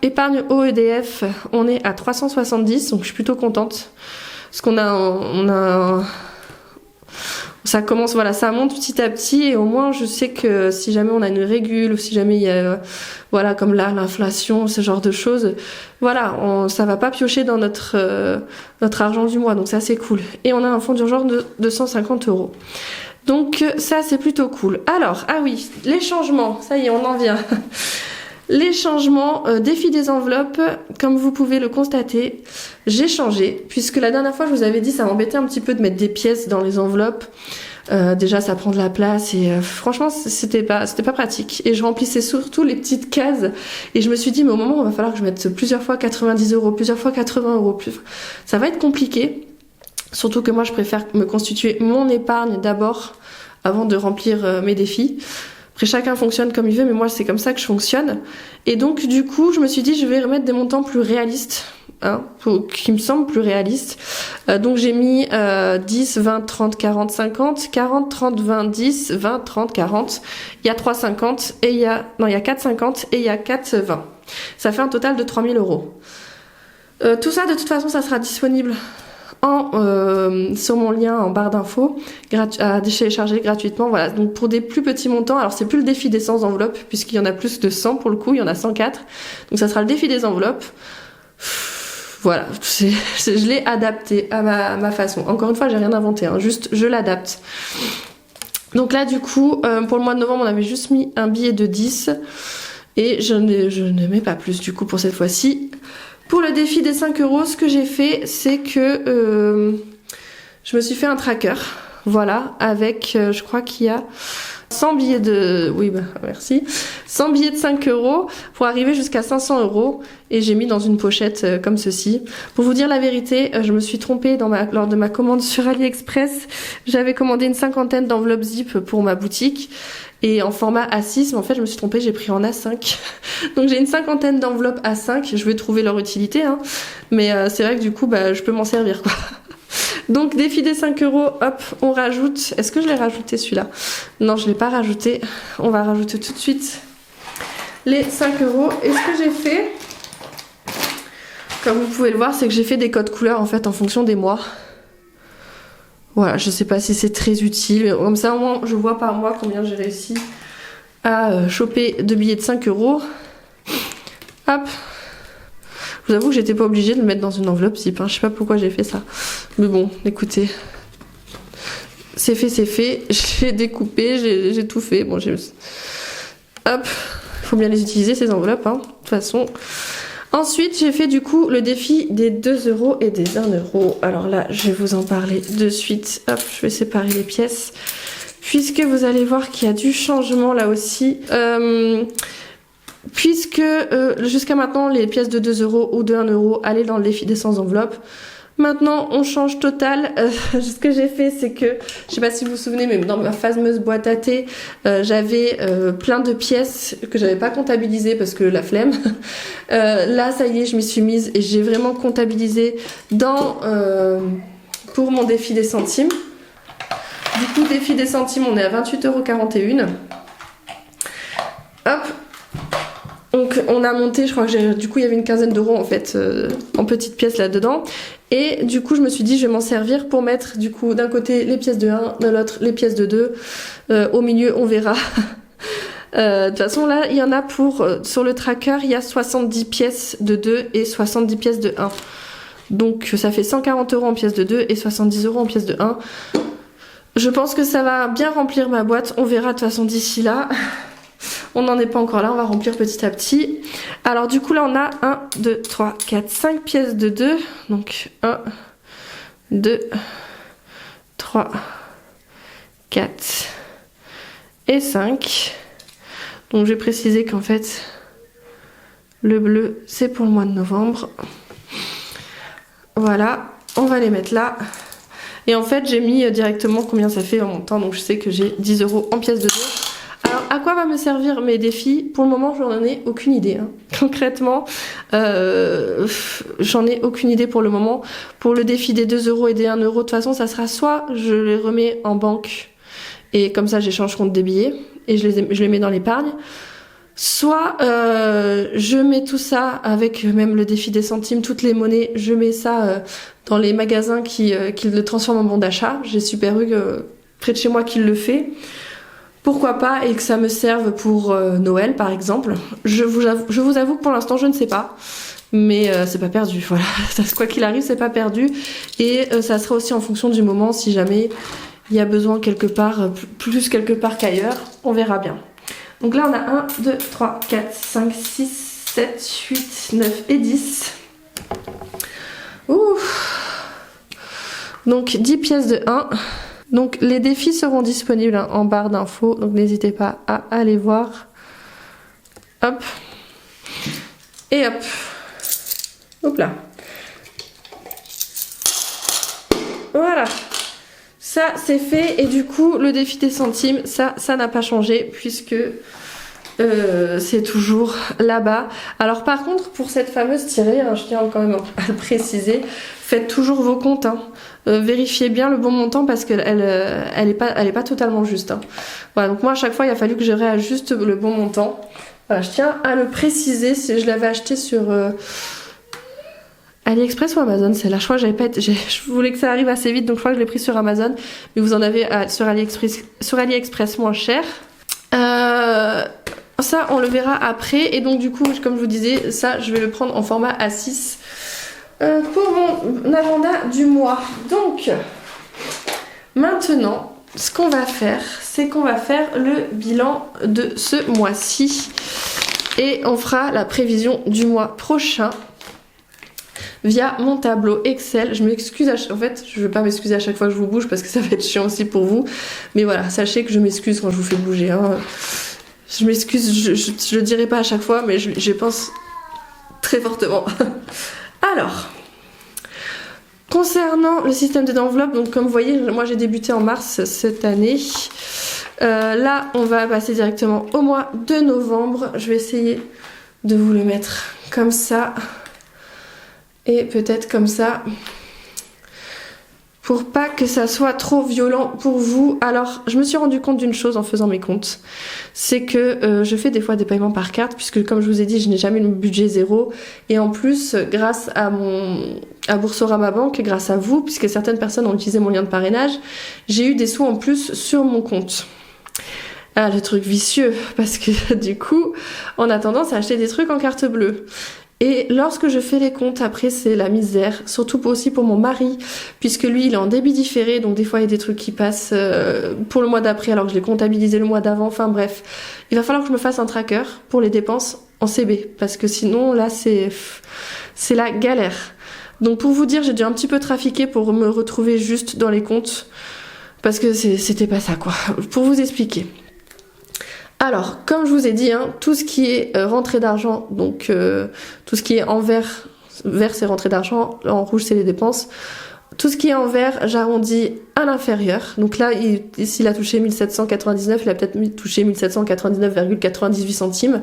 A: Épargne OEDF, on est à 370, donc je suis plutôt contente. Parce qu'on a ça commence, voilà, ça monte petit à petit et au moins je sais que si jamais on a une régule ou si jamais il y a, voilà, comme là, l'inflation, ce genre de choses, voilà, ça va pas piocher dans notre argent du mois, donc ça c'est cool. Et on a un fonds d'urgence de 250 €. Donc ça c'est plutôt cool. Alors, ah oui, les changements, ça y est, on en vient. Les changements, défi des enveloppes, comme vous pouvez le constater, j'ai changé, puisque la dernière fois je vous avais dit ça m'embêtait un petit peu de mettre des pièces dans les enveloppes. Déjà ça prend de la place et franchement c'était pas pratique. Et je remplissais surtout les petites cases et je me suis dit mais au moment où il va falloir que je mette plusieurs fois 90 €, plusieurs fois 80 €, ça va être compliqué. Surtout que moi je préfère me constituer mon épargne d'abord avant de remplir mes défis. Après chacun fonctionne comme il veut mais moi c'est comme ça que je fonctionne. Et donc du coup je me suis dit je vais remettre des montants plus réalistes, hein, qui me semblent plus réalistes. Donc j'ai mis 10, 20, 30, 40, 50, 40, 30, 20, 10, 20, 30, 40. Il y a 3,50 et il y a 4,50 et il y a 4,20. Ça fait un total de 3 000 €. Tout ça de toute façon ça sera disponible sur mon lien en barre d'infos à télécharger gratuitement. Voilà, donc pour des plus petits montants, alors c'est plus le défi des 100 enveloppes puisqu'il y en a plus de 100 pour le coup, il y en a 104, donc ça sera le défi des enveloppes. Voilà, je l'ai adapté à ma façon. Encore une fois j'ai rien inventé, hein, juste je l'adapte. Donc là du coup pour le mois de novembre on avait juste mis un billet de 10 et je ne mets pas plus du coup pour cette fois-ci. Pour le défi des 5 €, ce que j'ai fait, c'est que je me suis fait un tracker, voilà, avec, je crois qu'il y a 100 billets de... Oui, bah, merci. 100 billets de 5 € pour arriver jusqu'à 500 € et j'ai mis dans une pochette comme ceci. Pour vous dire la vérité, je me suis trompée lors de ma commande sur AliExpress. J'avais commandé une 50aine d'enveloppes zip pour ma boutique. Et en format A6, mais en fait je me suis trompée, j'ai pris en A5. Donc j'ai une 50aine d'enveloppes A5, je vais trouver leur utilité, hein. Mais c'est vrai que du coup bah, je peux m'en servir quoi. Donc défi des 5 €, hop, on rajoute. Est-ce que je l'ai rajouté celui-là? Non, je l'ai pas rajouté. On va rajouter tout de suite les 5 €. Et ce que j'ai fait, comme vous pouvez le voir, c'est que j'ai fait des codes couleurs en fait en fonction des mois. Voilà, je sais pas si c'est très utile, mais comme ça au moins je vois par mois combien j'ai réussi à choper de billets de 5 €. Hop. Je vous avoue que j'étais pas obligée de le mettre dans une enveloppe zip, hein. Je sais pas pourquoi j'ai fait ça. Mais bon, écoutez. C'est fait, c'est fait. J'ai découpé, j'ai tout fait. Bon, hop. Il faut bien les utiliser ces enveloppes, hein, de toute façon. Ensuite, j'ai fait du coup le défi des 2 € et des 1 €. Alors là, je vais vous en parler de suite. Hop, je vais séparer les pièces. Puisque vous allez voir qu'il y a du changement là aussi. Puisque jusqu'à maintenant, les pièces de 2 € ou de 1 € allaient dans le défi des 100 enveloppes. Maintenant, on change total. Ce que j'ai fait, c'est que, je sais pas si vous vous souvenez, mais dans ma fameuse boîte à thé, j'avais plein de pièces que j'avais pas comptabilisées parce que la flemme. Là, ça y est, je m'y suis mise et j'ai vraiment comptabilisé pour mon défi des centimes. Du coup, défi des centimes, on est à 28,41 €. Hop. Donc on a monté, je crois que du coup il y avait une quinzaine d'euros en fait en petites pièces là-dedans. Et du coup je me suis dit je vais m'en servir pour mettre du coup d'un côté les pièces de 1, de l'autre les pièces de 2. Au milieu on verra. De toute façon là il y en a sur le tracker il y a 70 pièces de 2 et 70 pièces de 1. Donc ça fait 140 € en pièces de 2 et 70 € en pièces de 1. Je pense que ça va bien remplir ma boîte, on verra de toute façon d'ici là. On n'en est pas encore là, on va remplir petit à petit. Alors du coup là on a 1, 2, 3, 4, 5 pièces de 2. Donc 1, 2, 3, 4 et 5. Donc je vais préciser qu'en fait le bleu c'est pour le mois de novembre. Voilà, on va les mettre là. Et en fait j'ai mis directement combien ça fait en montant. Donc je sais que j'ai 10 € en pièces de 2. Alors, à quoi va me servir mes défis? Pour le moment, j'en ai aucune idée. Hein. Concrètement, j'en ai aucune idée pour le moment. Pour le défi des 2 € et des 1 €, de toute façon, ça sera soit je les remets en banque et comme ça, j'échange contre des billets et je les mets dans l'épargne. Soit je mets tout ça avec même le défi des centimes, toutes les monnaies, je mets ça dans les magasins qui le transforment en bon d'achat. J'ai Super U près de chez moi qui le fait. Pourquoi pas, et que ça me serve pour Noël par exemple. Je vous avoue que pour l'instant je ne sais pas. Mais c'est pas perdu, voilà. Quoi qu'il arrive, c'est pas perdu. Et ça sera aussi en fonction du moment, si jamais il y a besoin quelque part, plus quelque part qu'ailleurs, on verra bien. Donc là on a 1, 2, 3, 4, 5, 6, 7, 8, 9 et 10. Ouh. Donc 10 pièces de 1. Donc les défis seront disponibles en barre d'infos, donc n'hésitez pas à aller voir. Hop. Et hop. Hop là. Voilà. Ça c'est fait, et du coup le défi des centimes, ça n'a pas changé puisque c'est toujours là-bas. Alors par contre pour cette fameuse tirelire, je tiens quand même à le préciser, faites toujours vos comptes, hein. Vérifiez bien le bon montant parce qu'elle est pas totalement juste, hein. Voilà, donc moi à chaque fois il a fallu que je réajuste le bon montant. Voilà, je tiens à le préciser. Si je l'avais acheté sur AliExpress ou Amazon, c'est là. Je crois que je voulais que ça arrive assez vite, donc je crois que je l'ai pris sur Amazon, mais vous en avez sur AliExpress moins cher. Ça on le verra après, et donc du coup comme je vous disais, ça je vais le prendre en format A6 pour mon agenda du mois. Donc maintenant ce qu'on va faire, c'est qu'on va faire le bilan de ce mois-ci et on fera la prévision du mois prochain via mon tableau Excel. Je m'excuse, en fait je ne vais pas m'excuser à chaque fois que je vous bouge parce que ça va être chiant aussi pour vous, mais voilà, sachez que je m'excuse quand je vous fais bouger, hein. Je m'excuse, je le dirai pas à chaque fois, mais je pense très fortement. Alors, concernant le système d'enveloppe, donc comme vous voyez, moi j'ai débuté en mars cette année. Là, on va passer directement au mois de novembre. Je vais essayer de vous le mettre comme ça. Et peut-être comme ça. Pour pas que ça soit trop violent pour vous. Alors, je me suis rendu compte d'une chose en faisant mes comptes. C'est que je fais des fois des paiements par carte, puisque comme je vous ai dit, je n'ai jamais le budget zéro. Et en plus, grâce à Boursorama Banque, grâce à vous, puisque certaines personnes ont utilisé mon lien de parrainage, j'ai eu des sous en plus sur mon compte. Ah, le truc vicieux, parce que du coup, on a tendance à acheter des trucs en carte bleue. Et lorsque je fais les comptes, après c'est la misère, surtout aussi pour mon mari, puisque lui il est en débit différé, donc des fois il y a des trucs qui passent pour le mois d'après alors que je l'ai comptabilisé le mois d'avant, enfin bref. Il va falloir que je me fasse un tracker pour les dépenses en CB, parce que sinon là c'est la galère. Donc pour vous dire, j'ai dû un petit peu trafiquer pour me retrouver juste dans les comptes, parce que c'était pas ça quoi, pour vous expliquer. Alors, comme je vous ai dit, hein, tout ce qui est rentrée d'argent, donc tout ce qui est en vert c'est rentrée d'argent, en rouge c'est les dépenses. Tout ce qui est en vert, j'arrondis à l'inférieur. Donc là, s'il a touché 1799, il a peut-être touché 1799,98 centimes.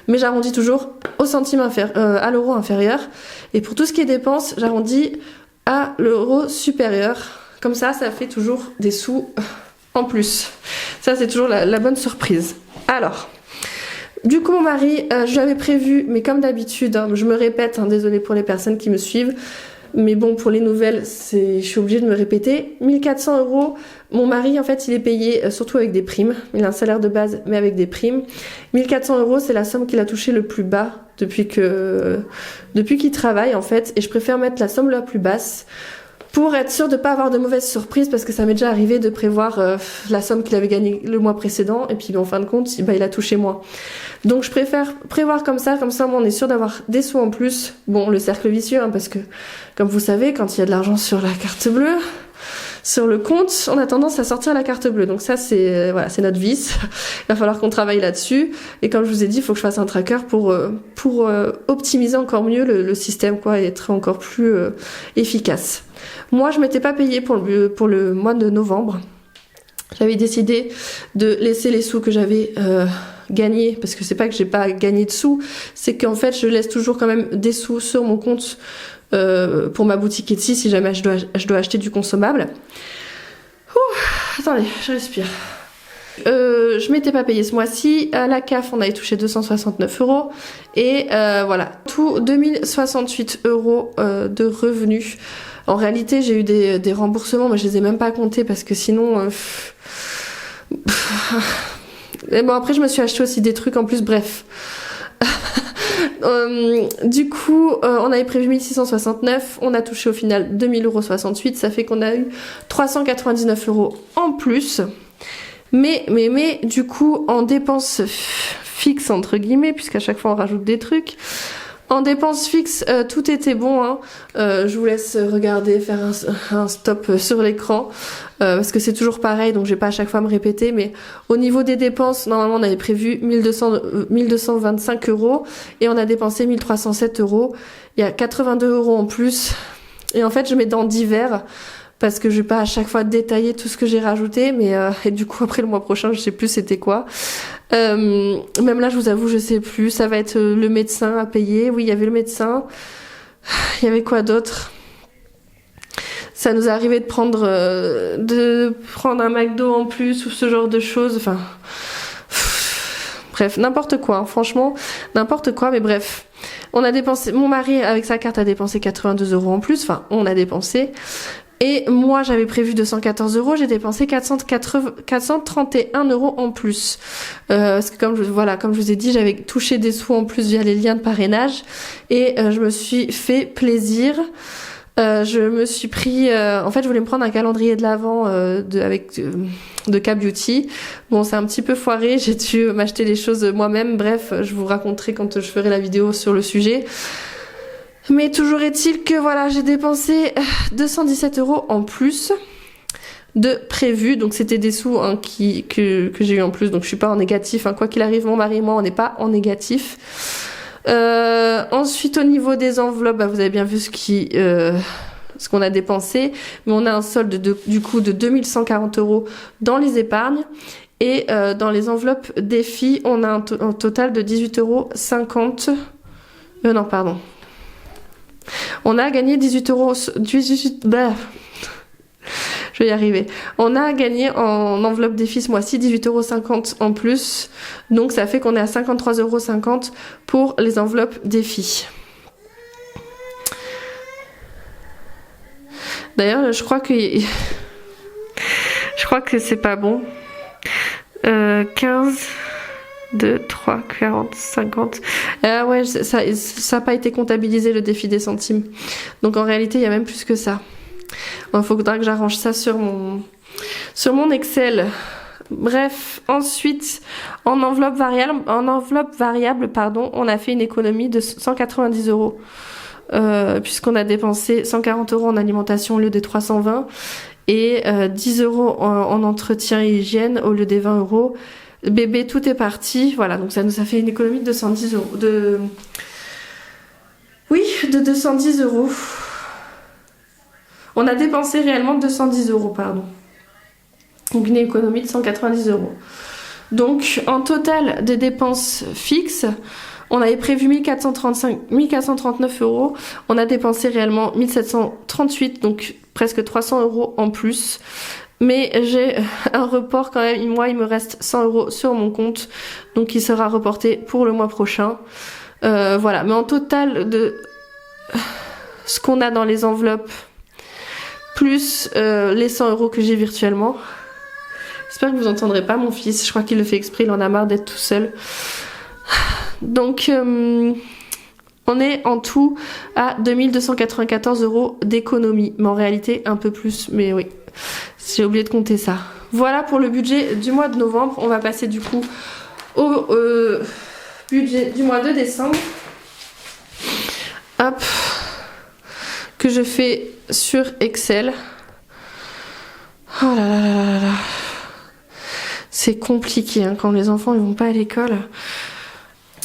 A: Mais j'arrondis toujours au centime à l'euro inférieur. Et pour tout ce qui est dépenses, j'arrondis à l'euro supérieur. Comme ça fait toujours des sous en plus. Ça, c'est toujours la bonne surprise. Alors, du coup mon mari, je l'avais prévu, mais comme d'habitude, hein, je me répète, hein, désolée pour les personnes qui me suivent, mais bon pour les nouvelles, je suis obligée de me répéter, 1400 €, mon mari en fait il est payé surtout avec des primes, il a un salaire de base mais avec des primes, 1400 € c'est la somme qu'il a touché le plus bas depuis qu'il travaille en fait, et je préfère mettre la somme la plus basse, pour être sûr de ne pas avoir de mauvaises surprises, parce que ça m'est déjà arrivé de prévoir la somme qu'il avait gagnée le mois précédent, et puis en fin de compte, il a touché moins. Donc je préfère prévoir comme ça on est sûr d'avoir des sous en plus. Bon, le cercle vicieux, hein, parce que comme vous savez, quand il y a de l'argent sur la carte bleue, sur le compte, on a tendance à sortir la carte bleue. Donc ça, c'est notre vice. Il va falloir qu'on travaille là-dessus. Et comme je vous ai dit, il faut que je fasse un tracker pour optimiser encore mieux le système, quoi, et être encore plus efficace. Moi, je m'étais pas payée pour le mois de novembre. J'avais décidé de laisser les sous que j'avais gagnés, parce que c'est pas que j'ai pas gagné de sous, c'est qu'en fait, je laisse toujours quand même des sous sur mon compte pour ma boutique Etsy si jamais je dois acheter du consommable. Ouh, attendez, je respire. Je m'étais pas payé ce mois-ci. À la CAF, on avait touché 269 euros. Et voilà, tout 2068 euros de revenus. En réalité, j'ai eu des remboursements, mais je les ai même pas comptés parce que sinon... Et bon, après, je me suis acheté aussi des trucs en plus, bref. Du coup, on avait prévu 1669, on a touché au final 2068 €, ça fait qu'on a eu 399 € en plus. Mais du coup, en dépenses fixes, entre guillemets, puisqu'à chaque fois on rajoute des trucs, en dépenses fixes, tout était bon, hein. Je vous laisse regarder, faire un stop sur l'écran, parce que c'est toujours pareil, donc je vais pas à chaque fois me répéter, mais au niveau des dépenses, normalement on avait prévu 1225 € et on a dépensé 1307 €. Il y a 82 € en plus, et en fait je mets dans divers, parce que je vais pas à chaque fois détailler tout ce que j'ai rajouté, mais et du coup après le mois prochain je sais plus c'était quoi. Même là je vous avoue je sais plus, ça va être le médecin à payer. Oui, il y avait le médecin, il y avait quoi d'autre? Ça nous est arrivé de prendre un McDo en plus ou ce genre de choses, enfin bref, n'importe quoi, hein. Franchement n'importe quoi, mais bref. On a dépensé, mon mari avec sa carte a dépensé 82 € en plus, enfin on a dépensé. Et moi, j'avais prévu 214 €, j'ai dépensé 431 € en plus. Parce que comme je vous ai dit, j'avais touché des sous en plus via les liens de parrainage. Et je me suis fait plaisir. Je me suis pris... en fait, je voulais me prendre un calendrier de l'Avent de K-Beauty. Bon, c'est un petit peu foiré, j'ai dû m'acheter les choses moi-même. Bref, je vous raconterai quand je ferai la vidéo sur le sujet. Mais toujours est-il que voilà, j'ai dépensé 217 € en plus de prévu. Donc c'était des sous hein, que j'ai eu en plus. Donc je suis pas en négatif. Hein. Quoi qu'il arrive, mon mari et moi, on n'est pas en négatif. Ensuite, au niveau des enveloppes, bah, vous avez bien vu ce qu'on a dépensé. Mais on a un solde du coup de 2140 € dans les épargnes. Et dans les enveloppes des filles, on a un total de 18,50 €. Non, pardon. On a gagné 18 €. Je vais y arriver. On a gagné en enveloppe des filles ce mois-ci 18,50 € en plus. Donc ça fait qu'on est à 53,50 € pour les enveloppes des filles. D'ailleurs, je crois que c'est pas bon. 15... 2, 3, 40, 50. Ouais, ça n'a pas été comptabilisé le défi des centimes. Donc en réalité, il y a même plus que ça. Il faudra que j'arrange ça sur mon Excel. Bref, ensuite, en enveloppe variable, on a fait une économie de 190 €. Puisqu'on a dépensé 140 € en alimentation au lieu des 320 et 10 € en entretien et hygiène au lieu des 20 €. Bébé, tout est parti. Voilà, donc ça nous a fait une économie de 210 €. De 210 €. On a dépensé réellement 210 €, pardon. Donc une économie de 190 €. Donc en total des dépenses fixes, on avait prévu 1439 €. On a dépensé réellement 1738, donc presque 300 € en plus. Mais j'ai un report quand même, moi il me reste 100 € sur mon compte, donc il sera reporté pour le mois prochain. Voilà, mais en total de ce qu'on a dans les enveloppes, plus les 100 € que j'ai virtuellement. J'espère que vous n'entendrez pas mon fils, je crois qu'il le fait exprès, il en a marre d'être tout seul. Donc on est en tout à 2294 € d'économie, mais en réalité un peu plus, mais oui. J'ai oublié de compter ça. Voilà pour le budget du mois de novembre. On va passer du coup au budget du mois de décembre. Hop. Que je fais sur Excel. Oh là là là là là. C'est compliqué hein, quand les enfants ils vont pas à l'école.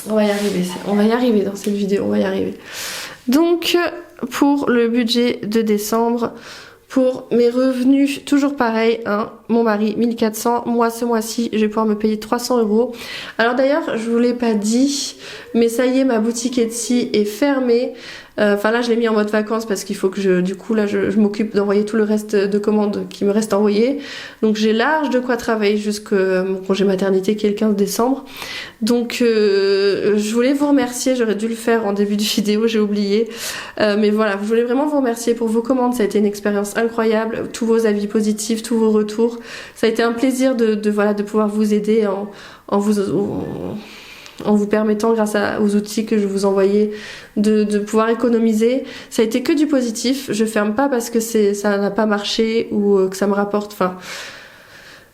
A: On va y arriver. On va y arriver dans cette vidéo. On va y arriver. Donc pour le budget de décembre. Pour mes revenus, toujours pareil, hein, mon mari 1400, moi ce mois-ci je vais pouvoir me payer 300 €. Alors d'ailleurs je vous l'ai pas dit, mais ça y est, ma boutique Etsy est fermée. Enfin là je l'ai mis en mode vacances parce qu'il faut que du coup là je m'occupe d'envoyer tout le reste de commandes qui me reste à envoyer. Donc j'ai large de quoi travailler jusqu'à mon congé maternité qui est le 15 décembre. Donc je voulais vous remercier, j'aurais dû le faire en début de vidéo, j'ai oublié. Mais voilà, je voulais vraiment vous remercier pour vos commandes, ça a été une expérience incroyable, tous vos avis positifs, tous vos retours. Ça a été un plaisir de pouvoir vous aider en vous permettant, grâce aux outils que je vous envoyais, de pouvoir économiser. Ça a été que du positif. Je ferme pas parce que ça n'a pas marché ou que ça me rapporte. Enfin,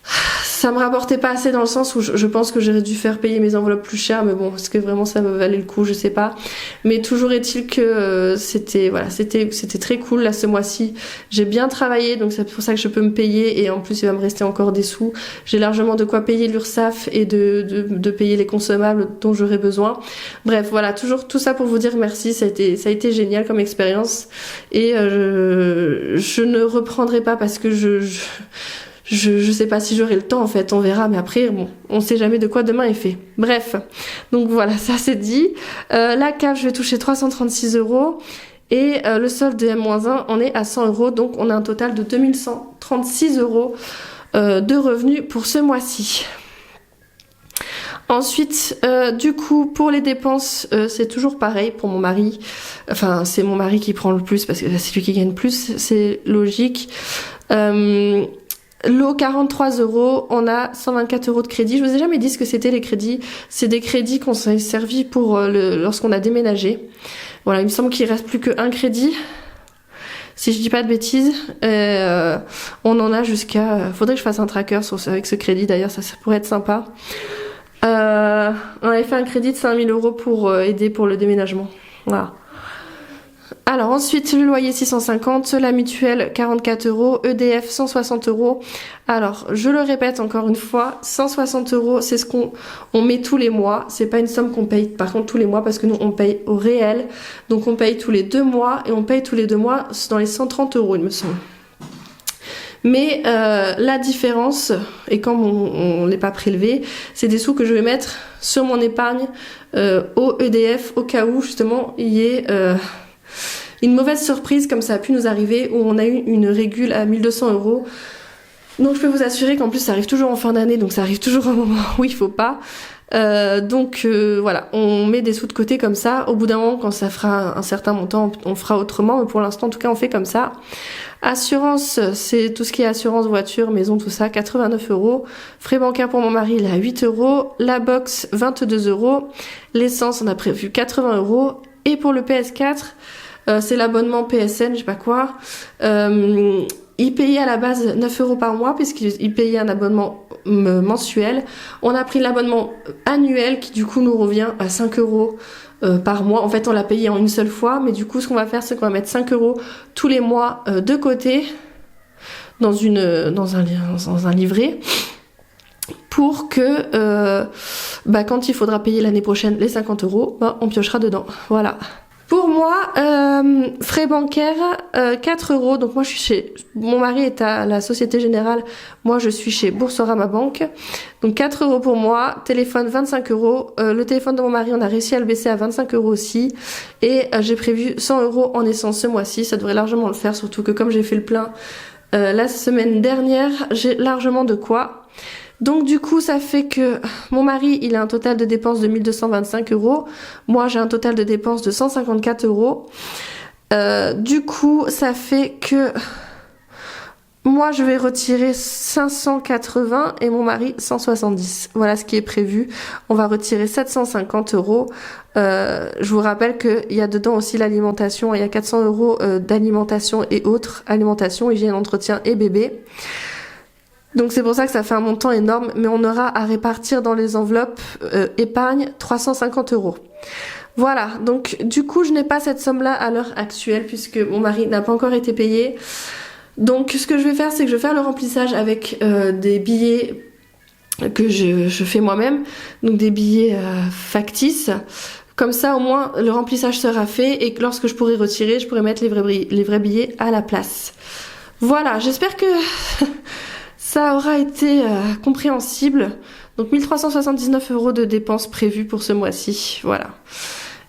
A: ça me rapportait pas assez dans le sens où je pense que j'aurais dû faire payer mes enveloppes plus chères, mais bon, est-ce que vraiment ça me valait le coup, je sais pas. Mais toujours est-il que c'était très cool là ce mois-ci. J'ai bien travaillé, donc c'est pour ça que je peux me payer et en plus il va me rester encore des sous. J'ai largement de quoi payer l'URSSAF et de payer les consommables dont j'aurais besoin. Bref, voilà, toujours tout ça pour vous dire merci, ça a été génial comme expérience et je ne reprendrai pas parce que je sais pas si j'aurai le temps en fait, on verra, mais après bon, on sait jamais de quoi demain est fait. Bref, donc voilà, ça c'est dit. La cave, je vais toucher 336 € et le solde de M-1, on est à 100 €, donc on a un total de 2136 € de revenus pour ce mois-ci. Ensuite, du coup, pour les dépenses, c'est toujours pareil pour mon mari. Enfin, c'est mon mari qui prend le plus parce que c'est lui qui gagne plus, c'est logique. L'eau 43 €, on a 124 € de crédit. Je vous ai jamais dit ce que c'était les crédits. C'est des crédits qu'on s'est servi pour lorsqu'on a déménagé. Voilà, il me semble qu'il reste plus qu'un crédit. Si je dis pas de bêtises, on en a jusqu'à... faudrait que je fasse un tracker avec ce crédit d'ailleurs, ça pourrait être sympa. On avait fait un crédit de 5000 € pour aider pour le déménagement. Voilà. Alors ensuite le loyer 650, la mutuelle 44 €, EDF 160 €. Alors je le répète encore une fois, 160 €, c'est ce qu'on met tous les mois. C'est pas une somme qu'on paye par contre tous les mois parce que nous on paye au réel. Donc on paye tous les 2 mois et on paye tous les 2 mois dans les 130 € il me semble. Mais la différence, et comme on n'est pas prélevé, c'est des sous que je vais mettre sur mon épargne au EDF au cas où justement il y ait... une mauvaise surprise comme ça a pu nous arriver où on a eu une régule à 1200 €. Donc je peux vous assurer qu'en plus ça arrive toujours en fin d'année, donc ça arrive toujours au moment où il faut pas. Voilà, on met des sous de côté comme ça. Au bout d'un moment, quand ça fera un certain montant, on fera autrement. Mais pour l'instant, en tout cas, on fait comme ça. Assurance, c'est tout ce qui est assurance voiture, maison, tout ça, 89 €. Frais bancaires pour mon mari, il est à 8 €. La box, 22 €. L'essence, on a prévu 80 €. Et pour le PS4, c'est l'abonnement PSN, je sais pas quoi. Il payait à la base 9 € par mois puisqu'il payait un abonnement mensuel. On a pris l'abonnement annuel qui du coup nous revient à 5 € par mois. En fait on l'a payé en une seule fois, mais du coup ce qu'on va faire c'est qu'on va mettre 5 € tous les mois de côté dans un livret pour que quand il faudra payer l'année prochaine les 50 €, on piochera dedans. Voilà. Pour moi, frais bancaires, 4 €. Donc moi, mon mari est à la Société Générale. Moi, je suis chez Boursorama Banque. Donc 4 € pour moi. Téléphone, 25 €. Le téléphone de mon mari, on a réussi à le baisser à 25 € aussi. Et j'ai prévu 100 € en essence ce mois-ci. Ça devrait largement le faire, surtout que comme j'ai fait le plein la semaine dernière, j'ai largement de quoi. Donc du coup ça fait que mon mari il a un total de dépenses de 1225 €, moi j'ai un total de dépenses de 154 €. Du coup ça fait que moi je vais retirer 580 et mon mari 170. Voilà ce qui est prévu. On va retirer 750 €. Je vous rappelle qu'il y a dedans aussi l'alimentation, il y a 400 € d'alimentation et autres, alimentation, hygiène, entretien et bébé. Donc c'est pour ça que ça fait un montant énorme, mais on aura à répartir dans les enveloppes épargne 350 €. Voilà, donc du coup je n'ai pas cette somme-là à l'heure actuelle puisque mon mari n'a pas encore été payé. Donc ce que je vais faire, c'est que je vais faire le remplissage avec des billets que je fais moi-même, donc des billets factices. Comme ça au moins le remplissage sera fait et que lorsque je pourrai retirer, je pourrai mettre les vrais billets à la place. Voilà, j'espère que... ça aura été compréhensible. Donc 1379 € de dépenses prévues pour ce mois-ci. Voilà.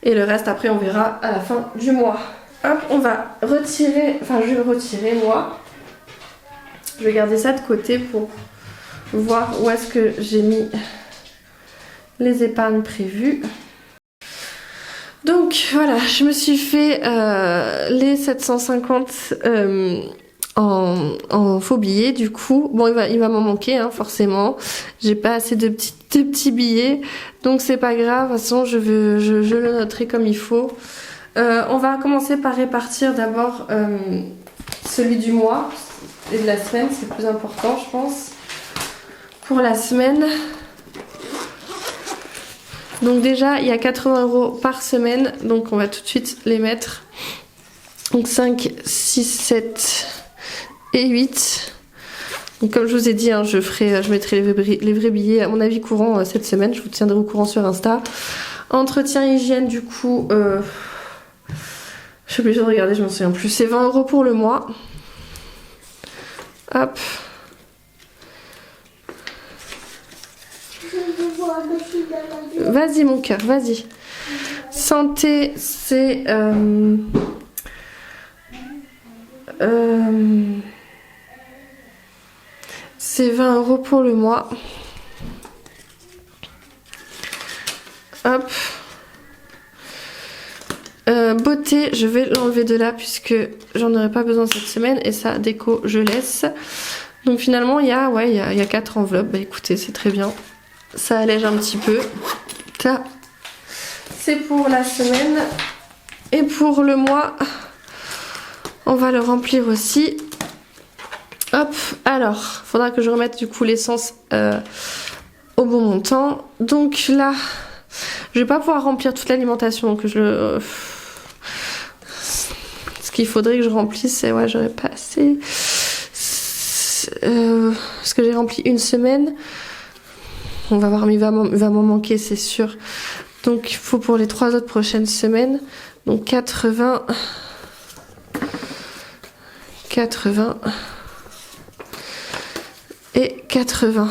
A: Et le reste après on verra à la fin du mois. Hop, on va retirer, enfin je vais le retirer moi. Je vais garder ça de côté pour voir où est-ce que j'ai mis les épargnes prévues. Donc voilà, je me suis fait les 750 en faux billets du coup. Bon, il va m'en manquer hein, forcément. J'ai pas assez de petits billets, donc c'est pas grave. De toute façon, je le noterai comme il faut. On va commencer par répartir d'abord celui du mois et de la semaine, c'est le plus important je pense. Pour la semaine, donc déjà il y a 80 € par semaine, donc on va tout de suite les mettre. Donc 5, 6, 7 et 8. Donc comme je vous ai dit, hein, je mettrai les vrais billets à mon avis courant cette semaine, je vous tiendrai au courant sur Insta. Entretien hygiène du coup, je suis obligée de regarder, je m'en souviens plus, c'est 20 € pour le mois. Hop. Vas-y mon cœur, vas-y. Santé, c'est c'est 20 € pour le mois. Hop. Beauté, je vais l'enlever de là puisque j'en aurai pas besoin cette semaine. Et ça, déco, je laisse. Donc finalement, il y a 4 enveloppes. Bah écoutez, c'est très bien. Ça allège un petit peu. Ça, c'est pour la semaine. Et pour le mois, on va le remplir aussi. Hop, alors, faudra que je remette du coup l'essence au bon montant. Donc là, je vais pas pouvoir remplir toute l'alimentation. Donc ce qu'il faudrait que je remplisse, c'est... Ouais, j'aurais pas assez. Parce que j'ai rempli une semaine. On va voir, mais il va m'en manquer, c'est sûr. Donc il faut pour les 3 autres prochaines semaines. Donc 80 et 80.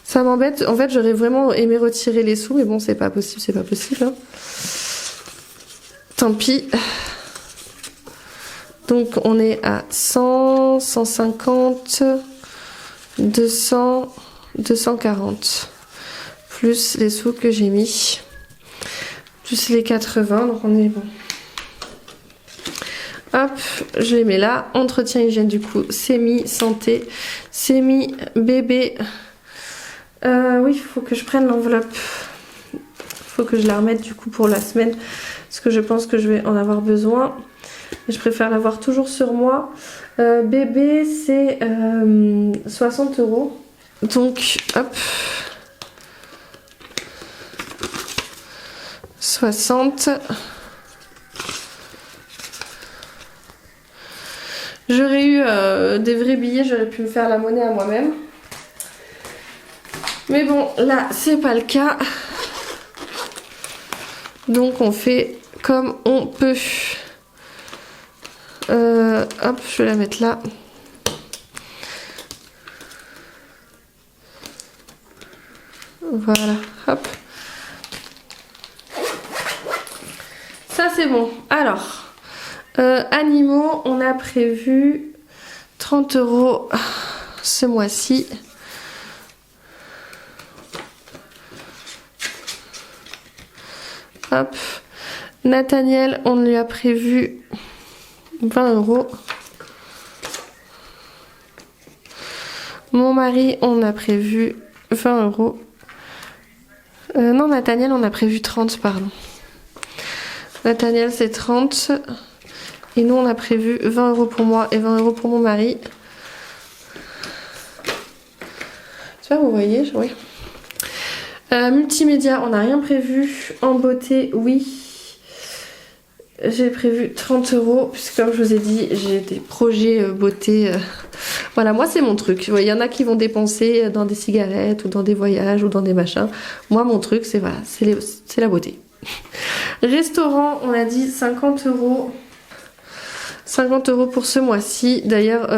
A: Ça m'embête. En fait, j'aurais vraiment aimé retirer les sous, mais bon, c'est pas possible, hein. Tant pis. Donc on est à 100, 150, 200, 240. Plus les sous que j'ai mis. Plus les 80, donc on est bon. Hop, je les mets là. Entretien hygiène du coup, c'est mis. Santé, c'est mis. Bébé. Oui, il faut que je prenne l'enveloppe. Il faut que je la remette du coup pour la semaine. Parce que je pense que je vais en avoir besoin. Et je préfère l'avoir toujours sur moi. Bébé, c'est 60 €. Donc, hop. 60. J'aurais eu des vrais billets, j'aurais pu me faire la monnaie à moi-même. Mais bon, là, c'est pas le cas. Donc, on fait comme on peut. Hop, je vais la mettre là. Voilà, hop. Ça, c'est bon. Alors... animaux, on a prévu 30 € ce mois-ci. Hop. Nathaniel, on lui a prévu 20 €. Mon mari, on a prévu 20 €. Non, Nathaniel, on a prévu 30, pardon. Nathaniel, c'est 30. Et nous, on a prévu 20 € pour moi et 20 € pour mon mari. Tu vois, vous voyez, oui. Multimédia, on n'a rien prévu. En beauté, oui. J'ai prévu 30 €. Puisque comme je vous ai dit, j'ai des projets beauté. Voilà, moi, c'est mon truc. Il y en a qui vont dépenser dans des cigarettes ou dans des voyages ou dans des machins. Moi, mon truc, c'est voilà, c'est la beauté. Restaurant, on a dit 50 €. 50 € pour ce mois-ci. D'ailleurs,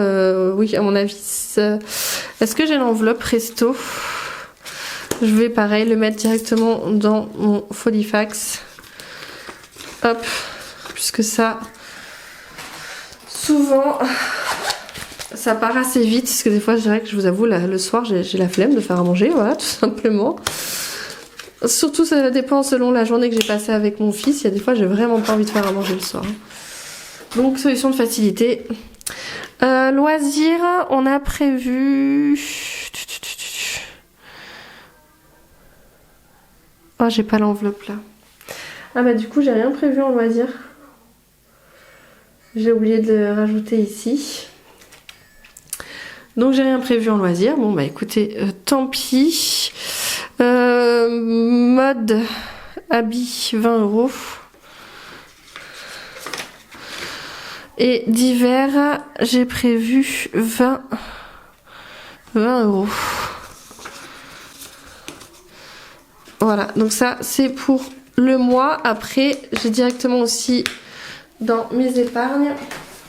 A: oui, à mon avis, est-ce que j'ai l'enveloppe resto? je vais pareil le mettre directement dans mon Folifax. Hop, puisque ça, souvent, ça part assez vite. Parce que des fois, je dirais que je vous avoue, le soir, j'ai la flemme de faire à manger, voilà, tout simplement. Surtout, ça dépend selon la journée que j'ai passée avec mon fils. Il y a des fois, j'ai vraiment pas envie de faire à manger le soir. Donc, solution de facilité. Loisirs, on a prévu... Oh, j'ai pas l'enveloppe là. Ah bah du coup, j'ai rien prévu en loisirs. J'ai oublié de le rajouter ici. Donc j'ai rien prévu en loisirs. Bon bah écoutez, tant pis. Mode habit 20 €. Et d'hiver, j'ai prévu 20 €. Voilà, donc ça c'est pour le mois. Après, j'ai directement aussi dans mes épargnes.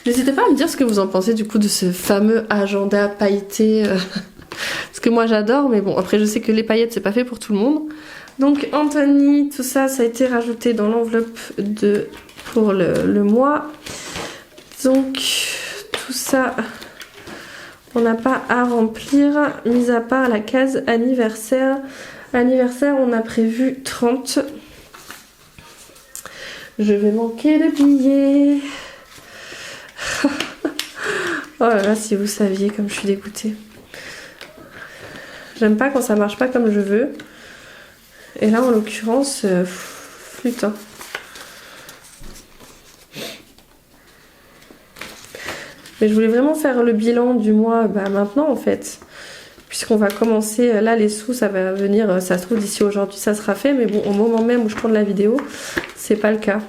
A: N'hésitez pas à me dire ce que vous en pensez du coup de ce fameux agenda pailleté. Parce que moi j'adore, mais bon, après je sais que les paillettes c'est pas fait pour tout le monde. Donc Anthony, tout ça, ça a été rajouté dans l'enveloppe pour le mois. Donc tout ça, on n'a pas à remplir, mis à part la case anniversaire. Anniversaire, on a prévu 30. Je vais manquer de billets. Oh là là, si vous saviez comme je suis dégoûtée. J'aime pas quand ça marche pas comme je veux. Et là, en l'occurrence, flûte. Hein. Mais je voulais vraiment faire le bilan du mois maintenant en fait. Puisqu'on va commencer, là les sous ça va venir, ça se trouve d'ici aujourd'hui ça sera fait. Mais bon, au moment même où je tourne la vidéo, c'est pas le cas.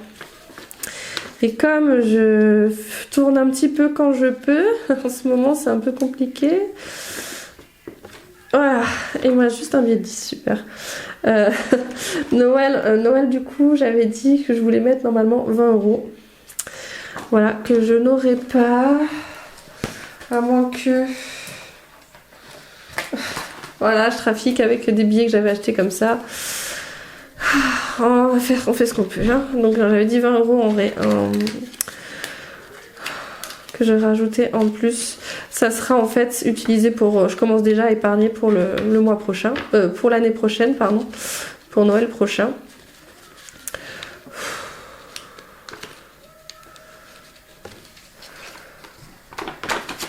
A: Et comme je tourne un petit peu quand je peux, en ce moment c'est un peu compliqué. Voilà, et moi juste un billet de 10, super. Noël du coup j'avais dit que je voulais mettre normalement 20 €. Voilà, que je n'aurai pas, à moins que... Voilà, je trafique avec des billets que j'avais achetés comme ça. On fait ce qu'on peut. Hein. Donc j'avais dit 20 € en vrai. Que je rajoutais en plus. Ça sera en fait utilisé pour... Je commence déjà à épargner pour le mois prochain. Pour l'année prochaine, pardon. Pour Noël prochain.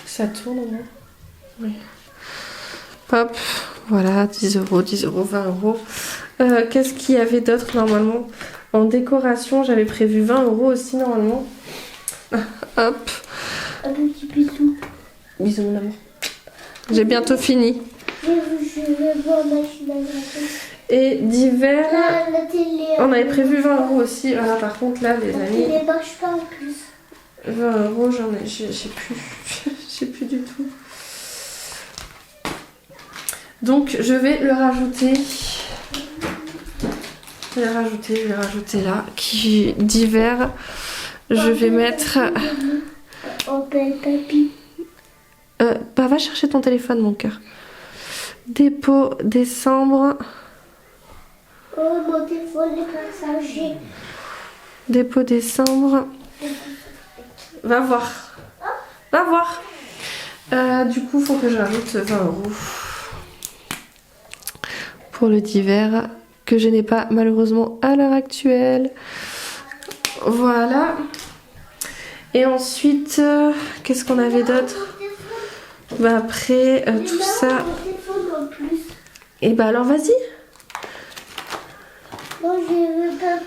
A: Ça tourne au moins. Oui. Hop, voilà, 10 €, 10 €, 20 €. Qu'est-ce qu'il y avait d'autre normalement? En décoration, j'avais prévu 20 € aussi normalement. Hop.
B: Un petit bisou.
A: Bisous mon amour. J'ai bientôt fini.
B: Je vais voir machine à laver.
A: Et d'hiver,
B: La télé.
A: on avait prévu 20 € aussi. Voilà, par contre là, les amis.
B: La télé marche pas en plus.
A: 20 €, j'ai plus. J'ai plus du tout. Donc je vais le rajouter. Je vais rajouter là. Qui d'hiver, je vais mettre.
B: On paye papy.
A: Bah va chercher ton téléphone mon cœur. Dépôt décembre.
B: Oh mon téléphone est passager.
A: Dépôt décembre. Va voir. Va voir. Du coup, faut que je rajoute 20 € pour le d'hiver que je n'ai pas malheureusement à l'heure actuelle. Voilà. Et ensuite, qu'est-ce qu'on avait d'autre? Bah après tout ça. Et bah alors vas-y.
B: Non, je veux pas.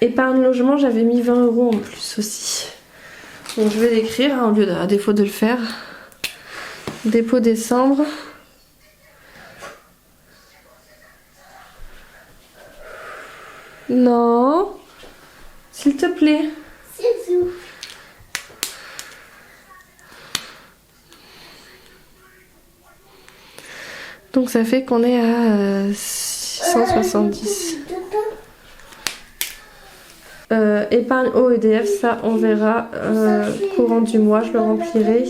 A: Épargne logement, j'avais mis 20 € en plus aussi. Donc je vais l'écrire hein, à défaut de le faire. Dépôt décembre. Non. S'il te plaît.
B: C'est tout.
A: Donc ça fait qu'on est à 670. Épargne au EDF, ça on verra courant du mois, je le remplirai.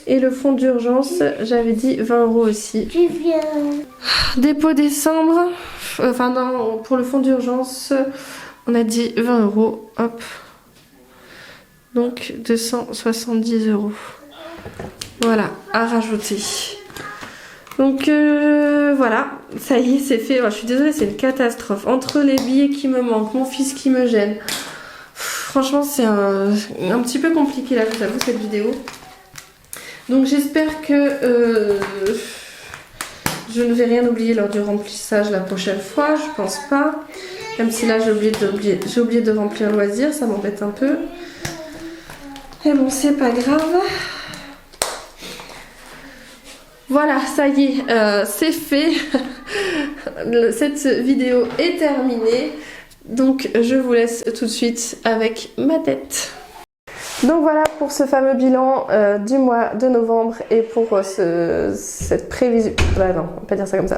A: Et le fonds d'urgence, j'avais dit 20 € aussi.
B: Tu viens.
A: Dépôt décembre, enfin non, pour le fonds d'urgence, on a dit 20 €, hop. Donc 270 €. Voilà, à rajouter. Donc voilà, ça y est, c'est fait. Alors, je suis désolée, c'est une catastrophe. Entre les billets qui me manquent, mon fils qui me gêne. Franchement, c'est un petit peu compliqué là, je vous avoue, cette vidéo. Donc j'espère que je ne vais rien oublier lors du remplissage la prochaine fois. Je pense pas. Même si là, j'ai oublié de remplir le loisir, ça m'embête un peu. Mais bon, c'est pas grave. Voilà, ça y est, c'est fait. Cette vidéo est terminée. Donc je vous laisse tout de suite avec ma tête. Donc voilà pour ce fameux bilan du mois de novembre et pour cette prévision... Bah non, on va pas dire ça comme ça.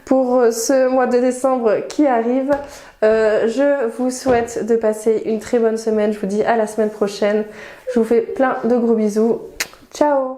A: Pour ce mois de décembre qui arrive, je vous souhaite de passer une très bonne semaine. Je vous dis à la semaine prochaine. Je vous fais plein de gros bisous. Ciao!